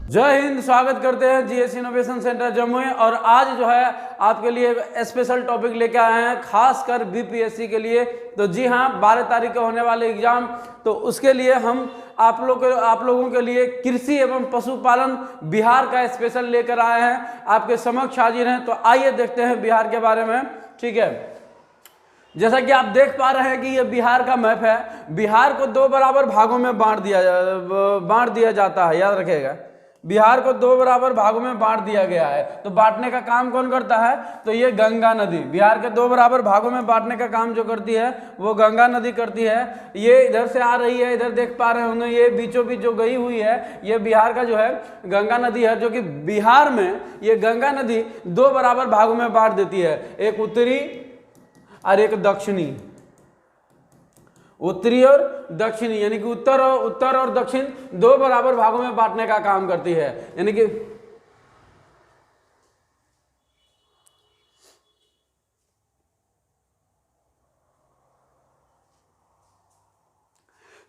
जय हिंद। स्वागत करते हैं जीएस इनोवेशन सेंटर जम्मू में। और आज जो है आपके लिए स्पेशल टॉपिक लेके आए हैं, खासकर बीपीएससी के लिए। तो जी हाँ, 12 तारीख को होने वाले एग्जाम, तो उसके लिए हम आप लोगों के लिए कृषि एवं पशुपालन बिहार का स्पेशल लेकर आए हैं, आपके समक्ष हाजिर हैं। तो आइए देखते हैं बिहार के बारे में। ठीक है, जैसा कि आप देख पा रहे हैं कि ये बिहार का मैप है। बिहार को 2 बराबर भागों में बांट दिया जाता है, याद रखिएगा। बिहार को 2 बराबर भागों में बांट दिया गया है। तो बांटने का काम कौन करता है? तो ये गंगा नदी बिहार के 2 बराबर भागों में बांटने का काम जो करती है वो गंगा नदी करती है। ये इधर से आ रही है, इधर देख पा रहे होंगे, ये बीचों बीच जो गई हुई है ये बिहार का जो है गंगा नदी है, जो कि बिहार में ये गंगा नदी 2 बराबर भागों में बांट देती है, एक उत्तरी और एक दक्षिणी। उत्तरी और दक्षिणी यानी कि उत्तर और दक्षिण 2 बराबर भागों में बांटने का काम करती है। यानी कि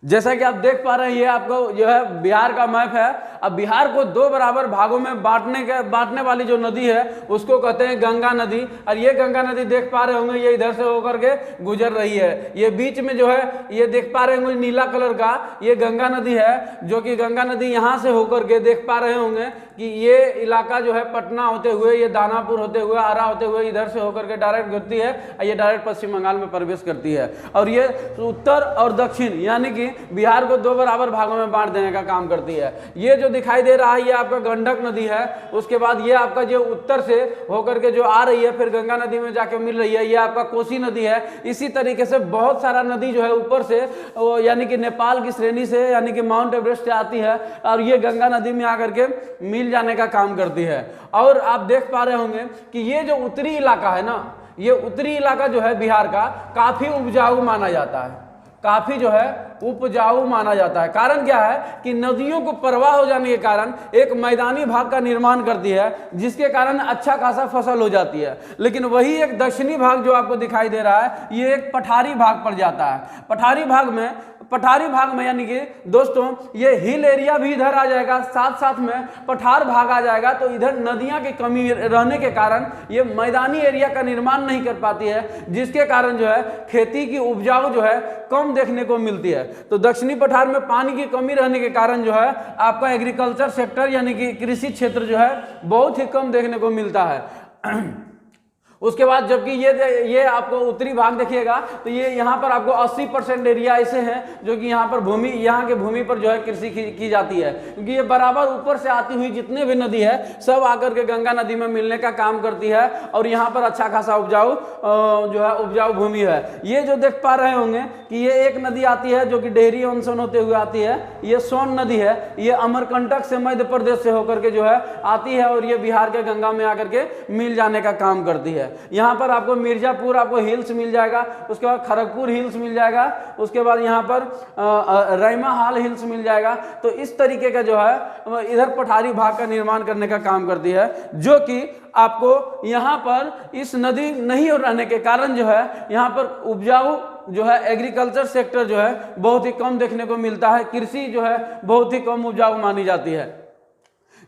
जैसा कि आप देख पा रहे हैं, ये आपको जो है बिहार का मैप है। अब बिहार को 2 बराबर भागों में बांटने वाली जो नदी है उसको कहते हैं गंगा नदी। और ये गंगा नदी देख पा रहे होंगे, ये इधर से होकर के गुजर रही है। ये बीच में जो है ये देख पा रहे होंगे नीला कलर का, ये गंगा नदी है, जो कि गंगा नदी यहाँ से होकर के देख पा रहे होंगे कि ये इलाका जो है पटना होते हुए, ये दानापुर होते हुए, आरा होते हुए इधर से होकर के डायरेक्ट गिरती है और ये डायरेक्ट पश्चिम बंगाल में प्रवेश करती है। और ये उत्तर और दक्षिण यानी कि बिहार को 2 बराबर भागों में बांट देने का काम करती है। ये जो दिखाई दे रहा है ये आपका गंडक नदी है। उसके बाद ये आपका जो उत्तर से होकर के जो आ रही है फिर गंगा नदी में जाके मिल रही है, ये आपका कोसी नदी है। इसी तरीके से बहुत सारा नदी जो है ऊपर से यानी कि नेपाल की श्रेणी से यानी कि माउंट एवरेस्ट से आती है और ये गंगा नदी में आकर के मिल जाने का काम करती है। और आप देख पा रहे होंगे कि ये जो उत्तरी इलाका है ना, ये उत्तरी इलाका जो है बिहार का काफी उपजाऊ माना जाता है, काफी जो है उपजाऊ माना जाता है। कारण क्या है कि नदियों को प्रवाह हो जाने के कारण एक मैदानी भाग का निर्माण करती है, जिसके कारण अच्छा खासा फसल हो जाती है। लेकिन वही एक दक्षिणी भाग जो आपको दिखाई दे रहा है ये एक पठारी भाग पड़ जाता है। पठारी भाग में यानी कि दोस्तों ये हिल एरिया भी इधर आ जाएगा, साथ साथ में पठार भाग आ जाएगा। तो इधर नदियां की कमी रहने के कारण ये मैदानी एरिया का निर्माण नहीं कर पाती है, जिसके कारण जो है खेती की उपजाऊ जो है कम देखने को मिलती है। तो दक्षिणी पठार में पानी की कमी रहने के कारण जो है आपका एग्रीकल्चर सेक्टर यानी कि कृषि क्षेत्र जो है बहुत ही कम देखने को मिलता है। उसके बाद जबकि ये आपको उत्तरी भाग देखिएगा तो ये यहाँ पर आपको 80% एरिया ऐसे हैं जो कि यहाँ के भूमि पर जो है कृषि की जाती है, क्योंकि ये बराबर ऊपर से आती हुई जितने भी नदी है सब आकर के गंगा नदी में मिलने का काम करती है। और यहाँ पर अच्छा खासा उपजाऊ भूमि है। ये जो देख पा रहे होंगे कि ये एक नदी आती है जो कि डेहरी ऑनसन होते हुए आती है, ये सोन नदी है। ये अमरकंटक से मध्य प्रदेश से होकर के जो है आती है और ये बिहार के गंगा में आकर के मिल जाने का काम करती है। यहाँ पर आपको मिर्जापुर आपको हिल्स मिल जाएगा, उसके बाद खड़गपुर हिल्स मिल जाएगा, उसके बाद यहाँ पर रैमा हाल हिल्स मिल जाएगा। तो इस तरीके का जो है इधर पठारी भाग का निर्माण करने का काम करती है, जो कि आपको यहाँ पर इस नदी नहीं रहने के कारण जो है यहाँ पर उपजाऊ जो है एग्रीकल्चर सेक्टर जो है बहुत ही कम देखने को मिलता है। कृषि जो है बहुत ही कम उपजाऊ मानी जाती है।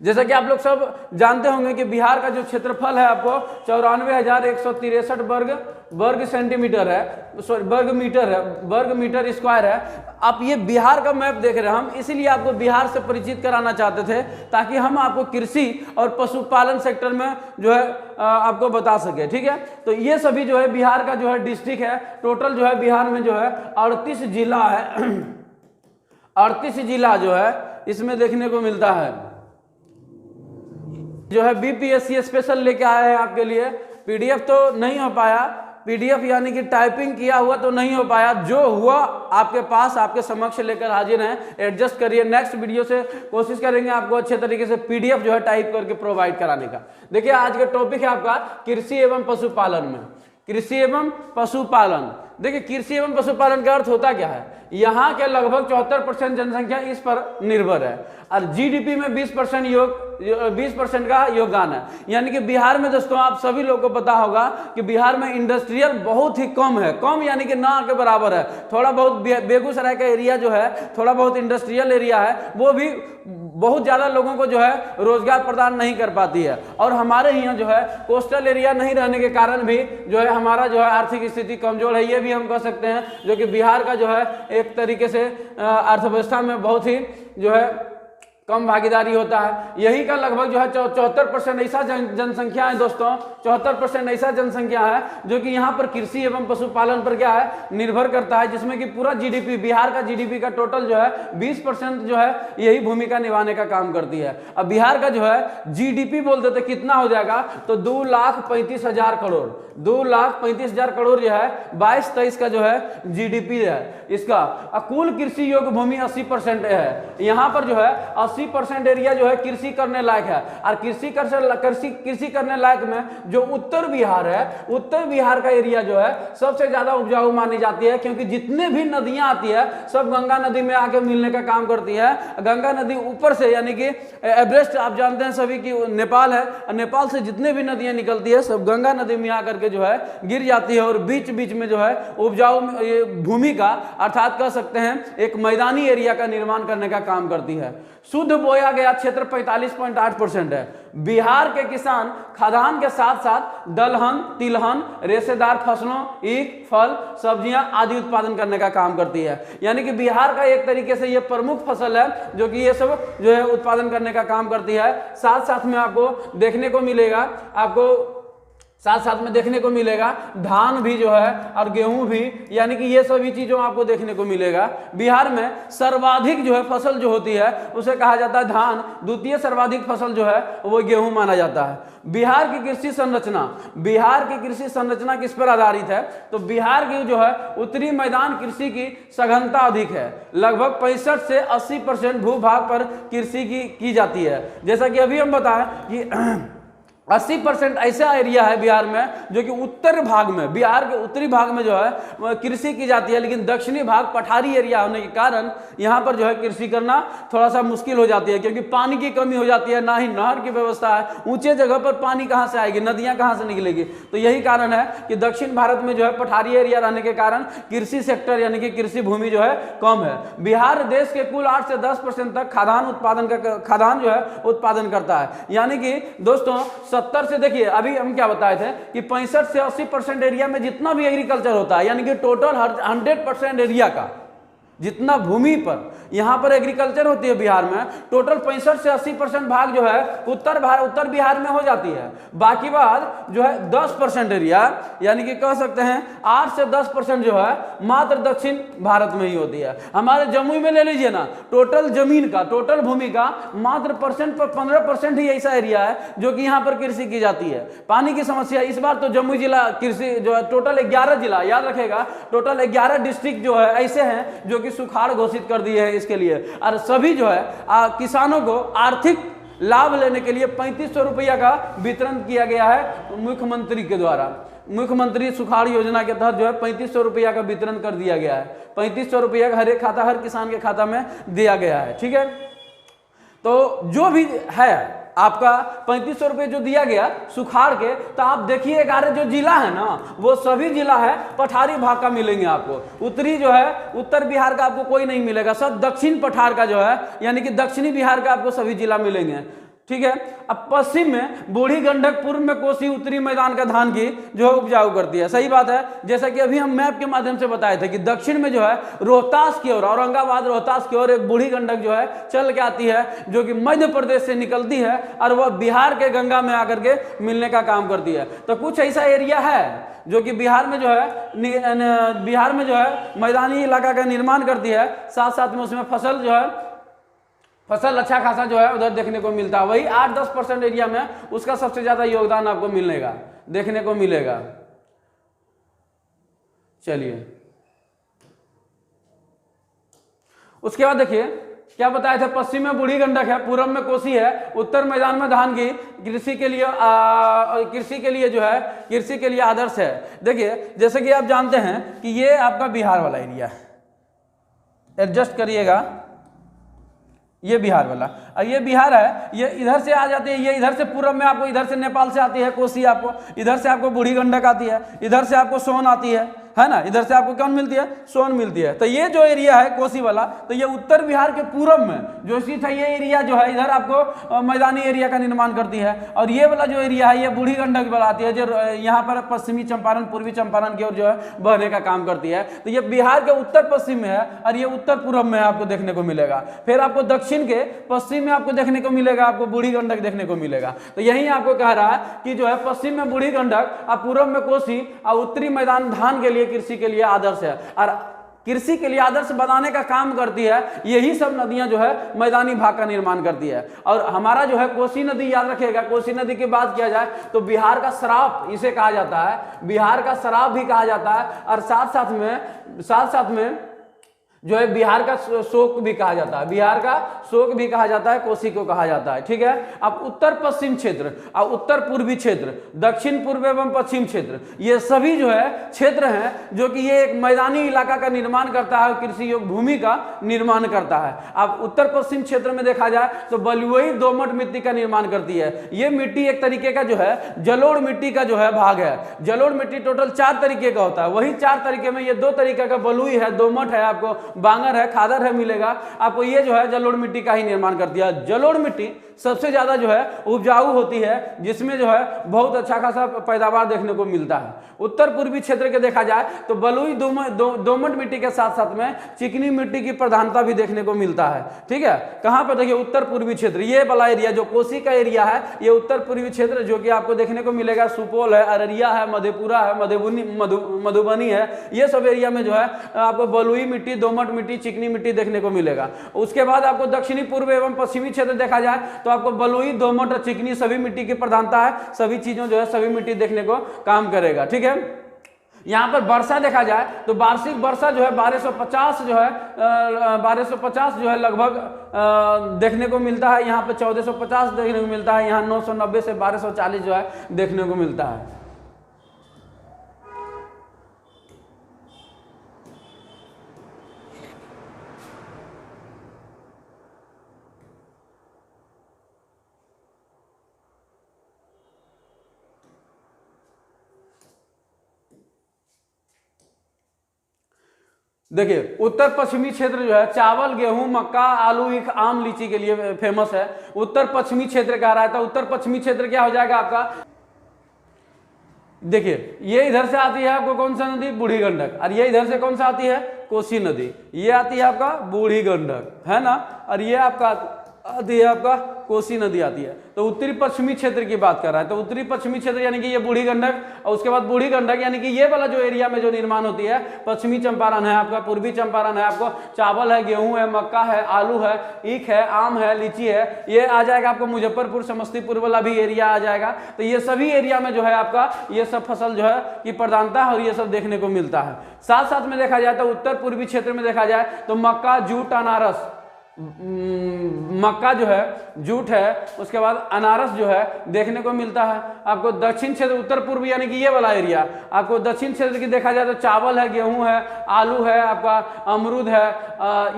जैसा कि आप लोग सब जानते होंगे कि बिहार का जो क्षेत्रफल है आपको 94,163 वर्ग सेंटीमीटर है, सॉरी वर्ग मीटर स्क्वायर है। आप ये बिहार का मैप देख रहे हैं, हम इसीलिए आपको बिहार से परिचित कराना चाहते थे ताकि हम आपको कृषि और पशुपालन सेक्टर में जो है आपको बता सके। ठीक है, तो ये सभी जो है बिहार का जो है डिस्ट्रिक्ट है। टोटल जो है बिहार में जो है 38 जिला है। 38 जिला जो है इसमें देखने को मिलता है। जो है बीपीएससी स्पेशल लेके आए हैं आपके लिए। पीडीएफ तो नहीं हो पाया, पीडीएफ यानी कि टाइपिंग किया हुआ तो नहीं हो पाया, जो हुआ आपके पास आपके समक्ष लेकर हाजिर हैं। एडजस्ट करिए, नेक्स्ट वीडियो से कोशिश करेंगे आपको अच्छे तरीके से पीडीएफ जो है टाइप करके प्रोवाइड कराने का। देखिए आज का टॉपिक है आपका कृषि एवं पशुपालन में। कृषि एवं पशुपालन, देखिए कृषि एवं पशुपालन का अर्थ होता क्या है? यहाँ के लगभग 74% जनसंख्या इस पर निर्भर है। और जीडीपी में 20% का योगदान है। यानी कि बिहार में दोस्तों आप सभी लोगों को पता होगा कि बिहार में इंडस्ट्रियल बहुत ही कम है, कम यानी कि ना के बराबर है। थोड़ा बहुत बेगूसराय का एरिया जो है थोड़ा बहुत इंडस्ट्रियल एरिया है, वो भी बहुत ज़्यादा लोगों को जो है रोजगार प्रदान नहीं कर पाती है। और हमारे यहाँ जो है कोस्टल एरिया नहीं रहने के कारण भी जो है हमारा जो है आर्थिक स्थिति कमजोर है, ये भी हम कह सकते हैं, जो कि बिहार का जो है एक तरीके से अर्थव्यवस्था में बहुत ही जो है कम भागीदारी होता है। यही का लगभग जो है 74% ऐसा जनसंख्या है दोस्तों, 74% ऐसा जनसंख्या है जो कि यहाँ पर कृषि एवं पशुपालन पर क्या है निर्भर करता है, जिसमें कि पूरा जीडीपी, बिहार का जीडीपी का टोटल जो है 20% जो है यही भूमिका निभाने का काम करती है। अब बिहार का जो है जीडीपी बोल देते कितना हो जाएगा तो 2,35,000 करोड़, 2,35,000 करोड़ जो है 22-23 का जो है जीडीपी है इसका। कुल कृषि योग्य भूमि 80% है। यहाँ पर जो है 80% एरिया जो है कृषि करने लायक है। और कृषि करने लायक में जो उत्तर बिहार है, उत्तर बिहार का एरिया जो है सबसे ज्यादा उपजाऊ मानी जाती है, क्योंकि जितने भी नदियां आती है सब गंगा नदी में आके मिलने का काम करती है। गंगा नदी ऊपर से यानी कि एवरेस्ट आप जानते हैं सभी की नेपाल है, नेपाल से जितने भी नदियां निकलती है सब गंगा नदी में आकर के जो है गिर जाती है और बीच बीच में जो है उपजाऊ भूमि का अर्थात कह सकते हैं एक मैदानी एरिया का निर्माण करने का काम करती है। शुद्ध बोया गया क्षेत्र 45.8% है। बिहार के किसान खाद्यान्न के साथ साथ दलहन, तिलहन, रेशेदार फसलों, ईख, फल, सब्जियां आदि उत्पादन करने का काम करती है। यानी कि बिहार का एक तरीके से ये प्रमुख फसल है जो कि ये सब जो है उत्पादन करने का काम करती है। साथ साथ में आपको देखने को मिलेगा, देखने को मिलेगा धान भी जो है और गेहूं भी, यानी कि ये सभी चीजों आपको देखने को मिलेगा। बिहार में सर्वाधिक जो है फसल जो होती है उसे कहा जाता है धान, द्वितीय सर्वाधिक फसल जो है वो गेहूं माना जाता है। बिहार की कृषि संरचना किस पर आधारित है तो बिहार की जो है उत्तरी मैदान कृषि की सघनता अधिक है। लगभग 65 से 80% भूभाग पर कृषि की जाती है। जैसा कि अभी हम बताएं कि 80% ऐसा एरिया है बिहार में जो कि उत्तर भाग में, बिहार के उत्तरी भाग में जो है कृषि की जाती है, लेकिन दक्षिणी भाग पठारी एरिया होने के कारण यहाँ पर जो है कृषि करना थोड़ा सा मुश्किल हो जाती है, क्योंकि पानी की कमी हो जाती है, ना ही नहर की व्यवस्था है। ऊंचे जगह पर पानी कहाँ से आएगी, नदियाँ कहाँ से निकलेगी। तो यही कारण है कि दक्षिण भारत में जो है पठारी एरिया रहने के कारण कृषि सेक्टर यानी कि कृषि भूमि जो है कम है। बिहार देश के कुल 8 से 10% तक खाद्यान्न जो है उत्पादन करता है। यानी कि दोस्तों 70 से, देखिए अभी हम क्या बताए थे कि 65 से 80% एरिया में जितना भी एग्रीकल्चर होता है, यानी कि टोटल 100% एरिया का जितना भूमि पर यहाँ पर एग्रीकल्चर होती है बिहार में, टोटल 65 से 80% भाग जो है उत्तर बिहार में हो जाती है। बाकी बात जो है 10% एरिया यानी कि कह सकते हैं 8 से 10% जो है मात्र दक्षिण भारत में ही होती है। हमारे जम्मू में ले लीजिए ना, टोटल जमीन का, टोटल भूमि का मात्र 15% ही ऐसा एरिया है जो कि यहाँ पर कृषि की जाती है। पानी की समस्या इस बार तो जम्मू जिला कृषि जो है टोटल 11 जिला, याद रखेगा टोटल 11 डिस्ट्रिक्ट जो है ऐसे हैं जो कि सुखाड़ घोषित कर दिए हैं इसके लिए। और सभी जो है किसानों को आर्थिक लाभ लेने के लिए 3500 रुपया का वितरण किया गया है मुख्यमंत्री के द्वारा। मुख्यमंत्री सुखाड़ योजना के तहत जो है 3500 रुपया का वितरण कर दिया गया है। 3500 रुपया हर एक खाता, हर किसान के खाता में दिया गया है। ठीक है, तो जो भी है आपका 3500 रुपये जो दिया गया सुखाड़ के, तो आप देखिए 11 जो जिला है ना वो सभी जिला है पठारी भाग का मिलेंगे आपको। उत्तरी जो है उत्तर बिहार का आपको कोई नहीं मिलेगा, सब दक्षिण पठार का जो है यानी कि दक्षिणी बिहार का आपको सभी जिला मिलेंगे। ठीक है, अब पश्चिम में बूढ़ी गंडक, पूर्व में कोसी, उत्तरी मैदान का धान की जो है उपजाऊ करती है। सही बात है, जैसा कि अभी हम मैप के माध्यम से बताए थे कि दक्षिण में जो है रोहतास की ओर, औरंगाबाद रोहतास की ओर एक बूढ़ी गंडक जो है चल के आती है, जो कि मध्य प्रदेश से निकलती है और वह बिहार के गंगा में आकर के मिलने का काम करती है। तो कुछ ऐसा एरिया है जो कि बिहार में जो है मैदानी इलाका का निर्माण करती है, साथ साथ में उसमें फसल अच्छा खासा जो है उधर देखने को मिलता है। वही 8-10% एरिया में उसका सबसे ज्यादा योगदान आपको मिलेगा, देखने को मिलेगा। चलिए उसके बाद देखिए क्या बताया था, पश्चिम में बूढ़ी गंडक है, पूर्व में कोसी है, उत्तर मैदान में धान की कृषि के लिए आदर्श है। देखिए जैसे कि आप जानते हैं कि ये आपका बिहार वाला एरिया है, एडजस्ट करिएगा, ये बिहार वाला, और ये बिहार है, ये इधर से आ जाती है, ये इधर से पूरब में आपको, इधर से नेपाल से आती है कोसी आपको, इधर से आपको बूढ़ी गंडक आती है, इधर से आपको सोन आती है ना, इधर से आपको कौन मिलती है, सोन मिलती है। तो ये जो एरिया है कोसी वाला, तो ये उत्तर बिहार के पूरब में जो स्थित है, ये एरिया जो है इधर आपको मैदानी एरिया का निर्माण करती है, और ये वाला जो एरिया है ये बूढ़ी गंडक वाला आती है, जो यहाँ पर पश्चिमी चंपारण पूर्वी चंपारण की ओर जो है बहने का काम करती है। तो ये बिहार के उत्तर पश्चिम में है, और ये उत्तर पूर्व में आपको देखने को मिलेगा। फिर आपको दक्षिण के पश्चिम में आपको देखने को मिलेगा, आपको बूढ़ी गंडक देखने को मिलेगा। तो यही आपको कह रहा है कि जो है पश्चिम में बूढ़ी गंडक और पूर्व में कोसी और उत्तरी मैदान धान के लिए, कृषि के लिए आदर्श है, और कृषि के लिए आदर्श बनाने का काम करती है। यही सब नदियां जो है मैदानी भाग का निर्माण करती है। और हमारा जो है कोसी नदी, याद रखिएगा, कोसी नदी की बात किया जाए तो बिहार का शराब इसे कहा जाता है, बिहार का शराब भी कहा जाता है, और साथ साथ में जो है बिहार का शोक भी कहा जाता है, बिहार का शोक भी कहा जाता है, कोसी को कहा जाता है। ठीक है। अब उत्तर पश्चिम क्षेत्र और उत्तर पूर्वी क्षेत्र, दक्षिण पूर्व एवं पश्चिम क्षेत्र, ये सभी जो है क्षेत्र हैं जो कि ये एक मैदानी इलाका का निर्माण करता है, कृषि योग्य भूमि का निर्माण करता है। अब उत्तर पश्चिम क्षेत्र में देखा जाए तो बलुई दोमट मिट्टी का निर्माण करती है। ये मिट्टी एक तरीके का जो है जलोढ़ मिट्टी का जो है भाग है। जलोढ़ मिट्टी टोटल 4 तरीके का होता है, वही 4 तरीके में ये 2 तरीके का बलुई है, दोमट है, आपको बांगर है, खादर है मिलेगा आपको। ये जो है जलोढ़ मिट्टी का ही निर्माण करती है। जलोढ़ मिट्टी सबसे ज्यादा जो है उपजाऊ होती है, जिसमें जो है बहुत अच्छा खासा पैदावार देखने को मिलता है। उत्तर पूर्वी क्षेत्र के देखा जाए तो बलुई दोमट मिट्टी के साथ साथ में चिकनी मिट्टी की प्रधानता भी देखने को मिलता है। ठीक है। कहां पर देखिए, उत्तर पूर्वी क्षेत्र, ये वाला एरिया जो कोसी का एरिया है, ये उत्तर पूर्वी क्षेत्र जो कि आपको देखने को मिलेगा। सुपौल है, अररिया है, मधेपुरा है, मधुबनी है, ये सब एरिया में जो है आपको बलुई मिट्टी, दोमट मिट्टी, चिकनी मिट्टी देखने को मिलेगा। उसके बाद आपको दक्षिणी पूर्व एवं पश्चिमी क्षेत्र देखा जाए तो आपको बलुई, दोमट और चिकनी सभी मिट्टी की प्रधानता है। सभी चीजों जो है सभी मिट्टी देखने को काम करेगा। ठीक है। यहाँ पर वर्षा देखा जाए तो वार्षिक वर्षा जो है 1250 जो है 1250 जो है लगभग देखने को मिलता है। यहाँ पर 1450 देखने को मिलता है, यहाँ 990 से 1240 जो है देखने को मिलता है। देखिए, उत्तर पश्चिमी क्षेत्र जो है चावल, गेहूं, मक्का, आलू, ईख, आम, लीची के लिए फेमस है। उत्तर पश्चिमी क्षेत्र कह रहा है, तो उत्तर पश्चिमी क्षेत्र क्या हो जाएगा आपका। देखिए, ये इधर से आती है आपको कौन सा नदी, बूढ़ी गंडक, और ये इधर से कौन सा आती है, कोसी नदी। ये आती है आपका बूढ़ी गंडक, है ना, और ये आपका आती है आपका कोसी नदी आती है। तो उत्तरी पश्चिमी क्षेत्र की बात कर रहा है, तो उत्तरी पश्चिमी क्षेत्र यानी कि ये बूढ़ी गंडक, और उसके बाद बूढ़ी गंडक यानी कि ये वाला जो एरिया में जो निर्माण होती है, पश्चिमी चंपारण है आपका, पूर्वी चंपारण है आपको, चावल है, गेहूं है, मक्का है, आलू है, ईख है, आम है, लीची है, ये आ जाएगा आपको। मुजफ्फरपुर, समस्तीपुर वाला भी एरिया आ जाएगा। तो ये सभी एरिया में जो है आपका ये सब फसल जो है की प्रधानता है, और ये सब देखने को मिलता है। साथ साथ में देखा जाए तो उत्तर पूर्वी क्षेत्र में देखा जाए तो मक्का, जूट, अनारस, मक्का जो है, जूट है, उसके बाद अनारस जो है देखने को मिलता है आपको। दक्षिण क्षेत्र, उत्तर पूर्व यानी कि ये वाला एरिया आपको दक्षिण क्षेत्र की देखा जाए तो चावल है, गेहूं है, आलू है, आपका अमरूद है,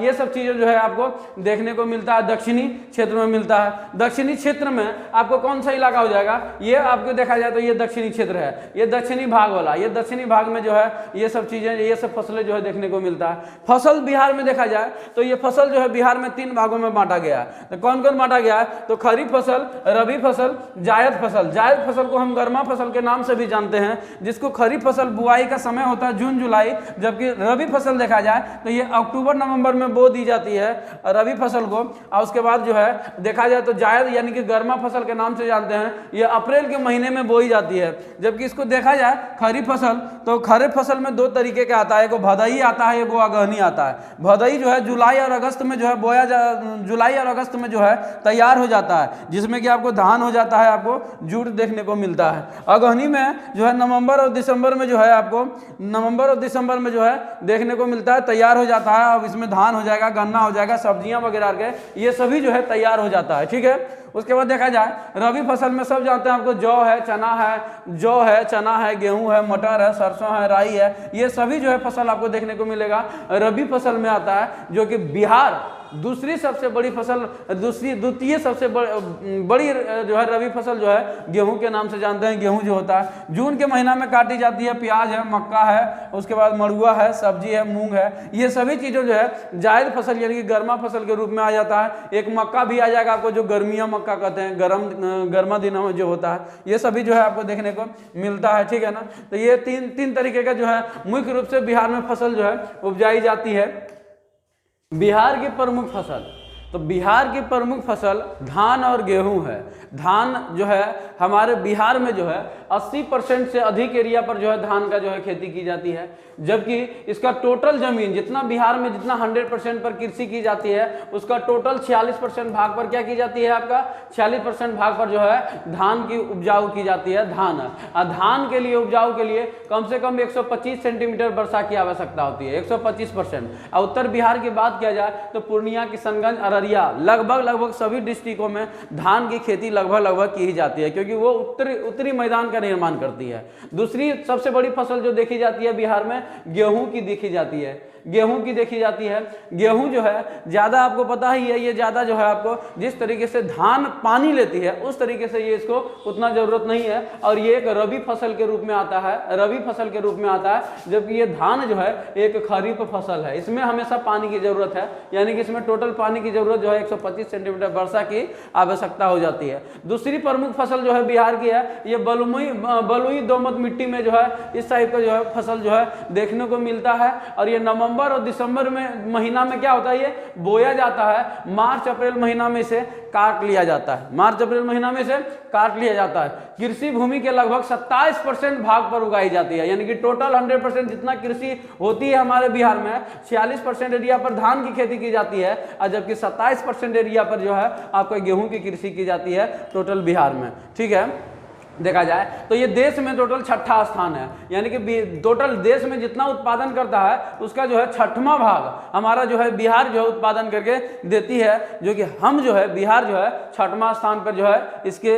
ये सब चीजें जो है आपको देखने को मिलता है, दक्षिणी क्षेत्र में मिलता है। दक्षिणी क्षेत्र में आपको कौन सा इलाका हो जाएगा, ये आपको देखा जाए तो ये दक्षिणी क्षेत्र है, ये दक्षिणी भाग वाला, ये दक्षिणी भाग में जो है ये सब चीजें, ये सब फसलें जो है देखने को मिलता है। फसल बिहार में देखा जाए तो ये फसल जो है बिहार में 3 भागों में बांटा गया है। तो कौन कौन बांटा गया है, तो खरीफ फसल, रबी फसल, जायद फसल। जायद फसल को हम गर्मा फसल के नाम से भी जानते हैं, जिसको खरीफ फसल बुआई का समय होता है जून जुलाई, जबकि रबी फसल देखा जाए तो ये अक्टूबर नवंबर में बो दी जाती है रबी फसल को। और उसके बाद जो है देखा जाए तो जायद यानी कि गर्मा फसल के नाम से जानते हैं, ये अप्रैल के महीने में बोई जाती है। जबकि इसको देखा जाए खरीफ फसल, तो खरीफ फसल में 2 तरीके का आता है, एक भदई आता है, एक अगहनी आता है। भदई जो है जुलाई और अगस्त में जो है बोया, जुलाई और अगस्त में जो है तैयार हो जाता है, जिसमें कि आपको धान हो जाता है, आपको जूट देखने को मिलता है। अगहनी में जो है नवंबर और दिसंबर में जो है आपको जो है देखने को मिलता है, तैयार हो जाता है। अब इसमें धान हो जाएगा, गन्ना हो जाएगा, सब्जियां वगैरह के ये सभी जो है तैयार हो जाता है। ठीक है। उसके बाद देखा जाए रबी फसल में सब जानते हैं आपको जौ है, चना है, गेहूं है, मटर है, सरसों है, राई है, ये सभी जो है फसल आपको देखने को मिलेगा रबी फसल में आता है, जो कि बिहार दूसरी सबसे बड़ी फसल, द्वितीय सबसे बड़ी जो है रबी फसल जो है गेहूं के नाम से जानते हैं। गेहूं जो होता है जून के महीना में काटी जाती है। प्याज है, मक्का है, उसके बाद मड़ुआ है, सब्जी है, मूंग है, ये सभी चीज़ें जो है जायद फसल यानी कि गर्मा फसल के रूप में आ जाता है। एक मक्का भी आ जाएगा आपको, जो गर्मिया मक्का कहते हैं, गर्मा दिनों में जो होता है, ये सभी जो है आपको देखने को मिलता है। ठीक है ना। तो ये तीन तरीके का जो है मुख्य रूप से बिहार में फसल जो है उपजाई जाती है। बिहार की प्रमुख फसल, तो बिहार की प्रमुख फसल धान और गेहूं है। धान जो है हमारे बिहार में जो है 80% से अधिक एरिया पर जो है धान का जो है खेती की जाती है, जबकि इसका टोटल जमीन जितना बिहार में जितना 100% पर कृषि की जाती है, उसका टोटल 46% भाग पर क्या की जाती है, आपका 46% भाग पर जो है धान की उपजाऊ की जाती है। धान के लिए उपजाऊ के लिए कम से कम 125 सेंटीमीटर वर्षा की आवश्यकता होती है, 125%। और उत्तर बिहार की बात किया जाए तो पूर्णिया, किशनगंज, अररिया लगभग सभी डिस्ट्रिक्टों में धान की खेती लगभग की ही जाती है, क्योंकि वो उत्तरी मैदान का निर्माण करती है। दूसरी सबसे बड़ी फसल जो देखी जाती है बिहार में गेहूं की देखी जाती है। गेहूं जो है ज़्यादा आपको पता ही है, ये ज़्यादा जो है आपको जिस तरीके से धान पानी लेती है उस तरीके से ये इसको उतना ज़रूरत नहीं है, और ये एक रबी फसल के रूप में आता है। जबकि ये धान जो है एक खरीफ फसल है, इसमें हमेशा पानी की ज़रूरत है, यानी कि इसमें टोटल पानी की ज़रूरत जो है 125 सेंटीमीटर वर्षा की आवश्यकता हो जाती है। दूसरी प्रमुख फसल जो है बिहार की है, ये बलुई दोमट मिट्टी में जो है इस टाइप का जो है फसल जो है देखने को मिलता है। और ये नवंबर और दिसंबर में महीना में क्या होता है, ये बोया जाता है। मार्च अप्रैल महीना में से काट लिया जाता है। कृषि भूमि के लगभग 27% भाग पर उगाई जाती है, यानी कि टोटल 100% जितना कृषि होती है हमारे बिहार में 46% एरिया पर धान की खेती की जाती है, और जबकि 27% एरिया पर जो है आपको गेहूं की कृषि की जाती है टोटल बिहार में। ठीक है, देखा जाए तो ये देश में टोटल 6ठा स्थान है, यानी कि टोटल देश में जितना उत्पादन करता है उसका जो है 6वां भाग हमारा जो है बिहार जो है उत्पादन करके देती है, जो कि हम जो है बिहार जो है 6वां स्थान पर जो है इसके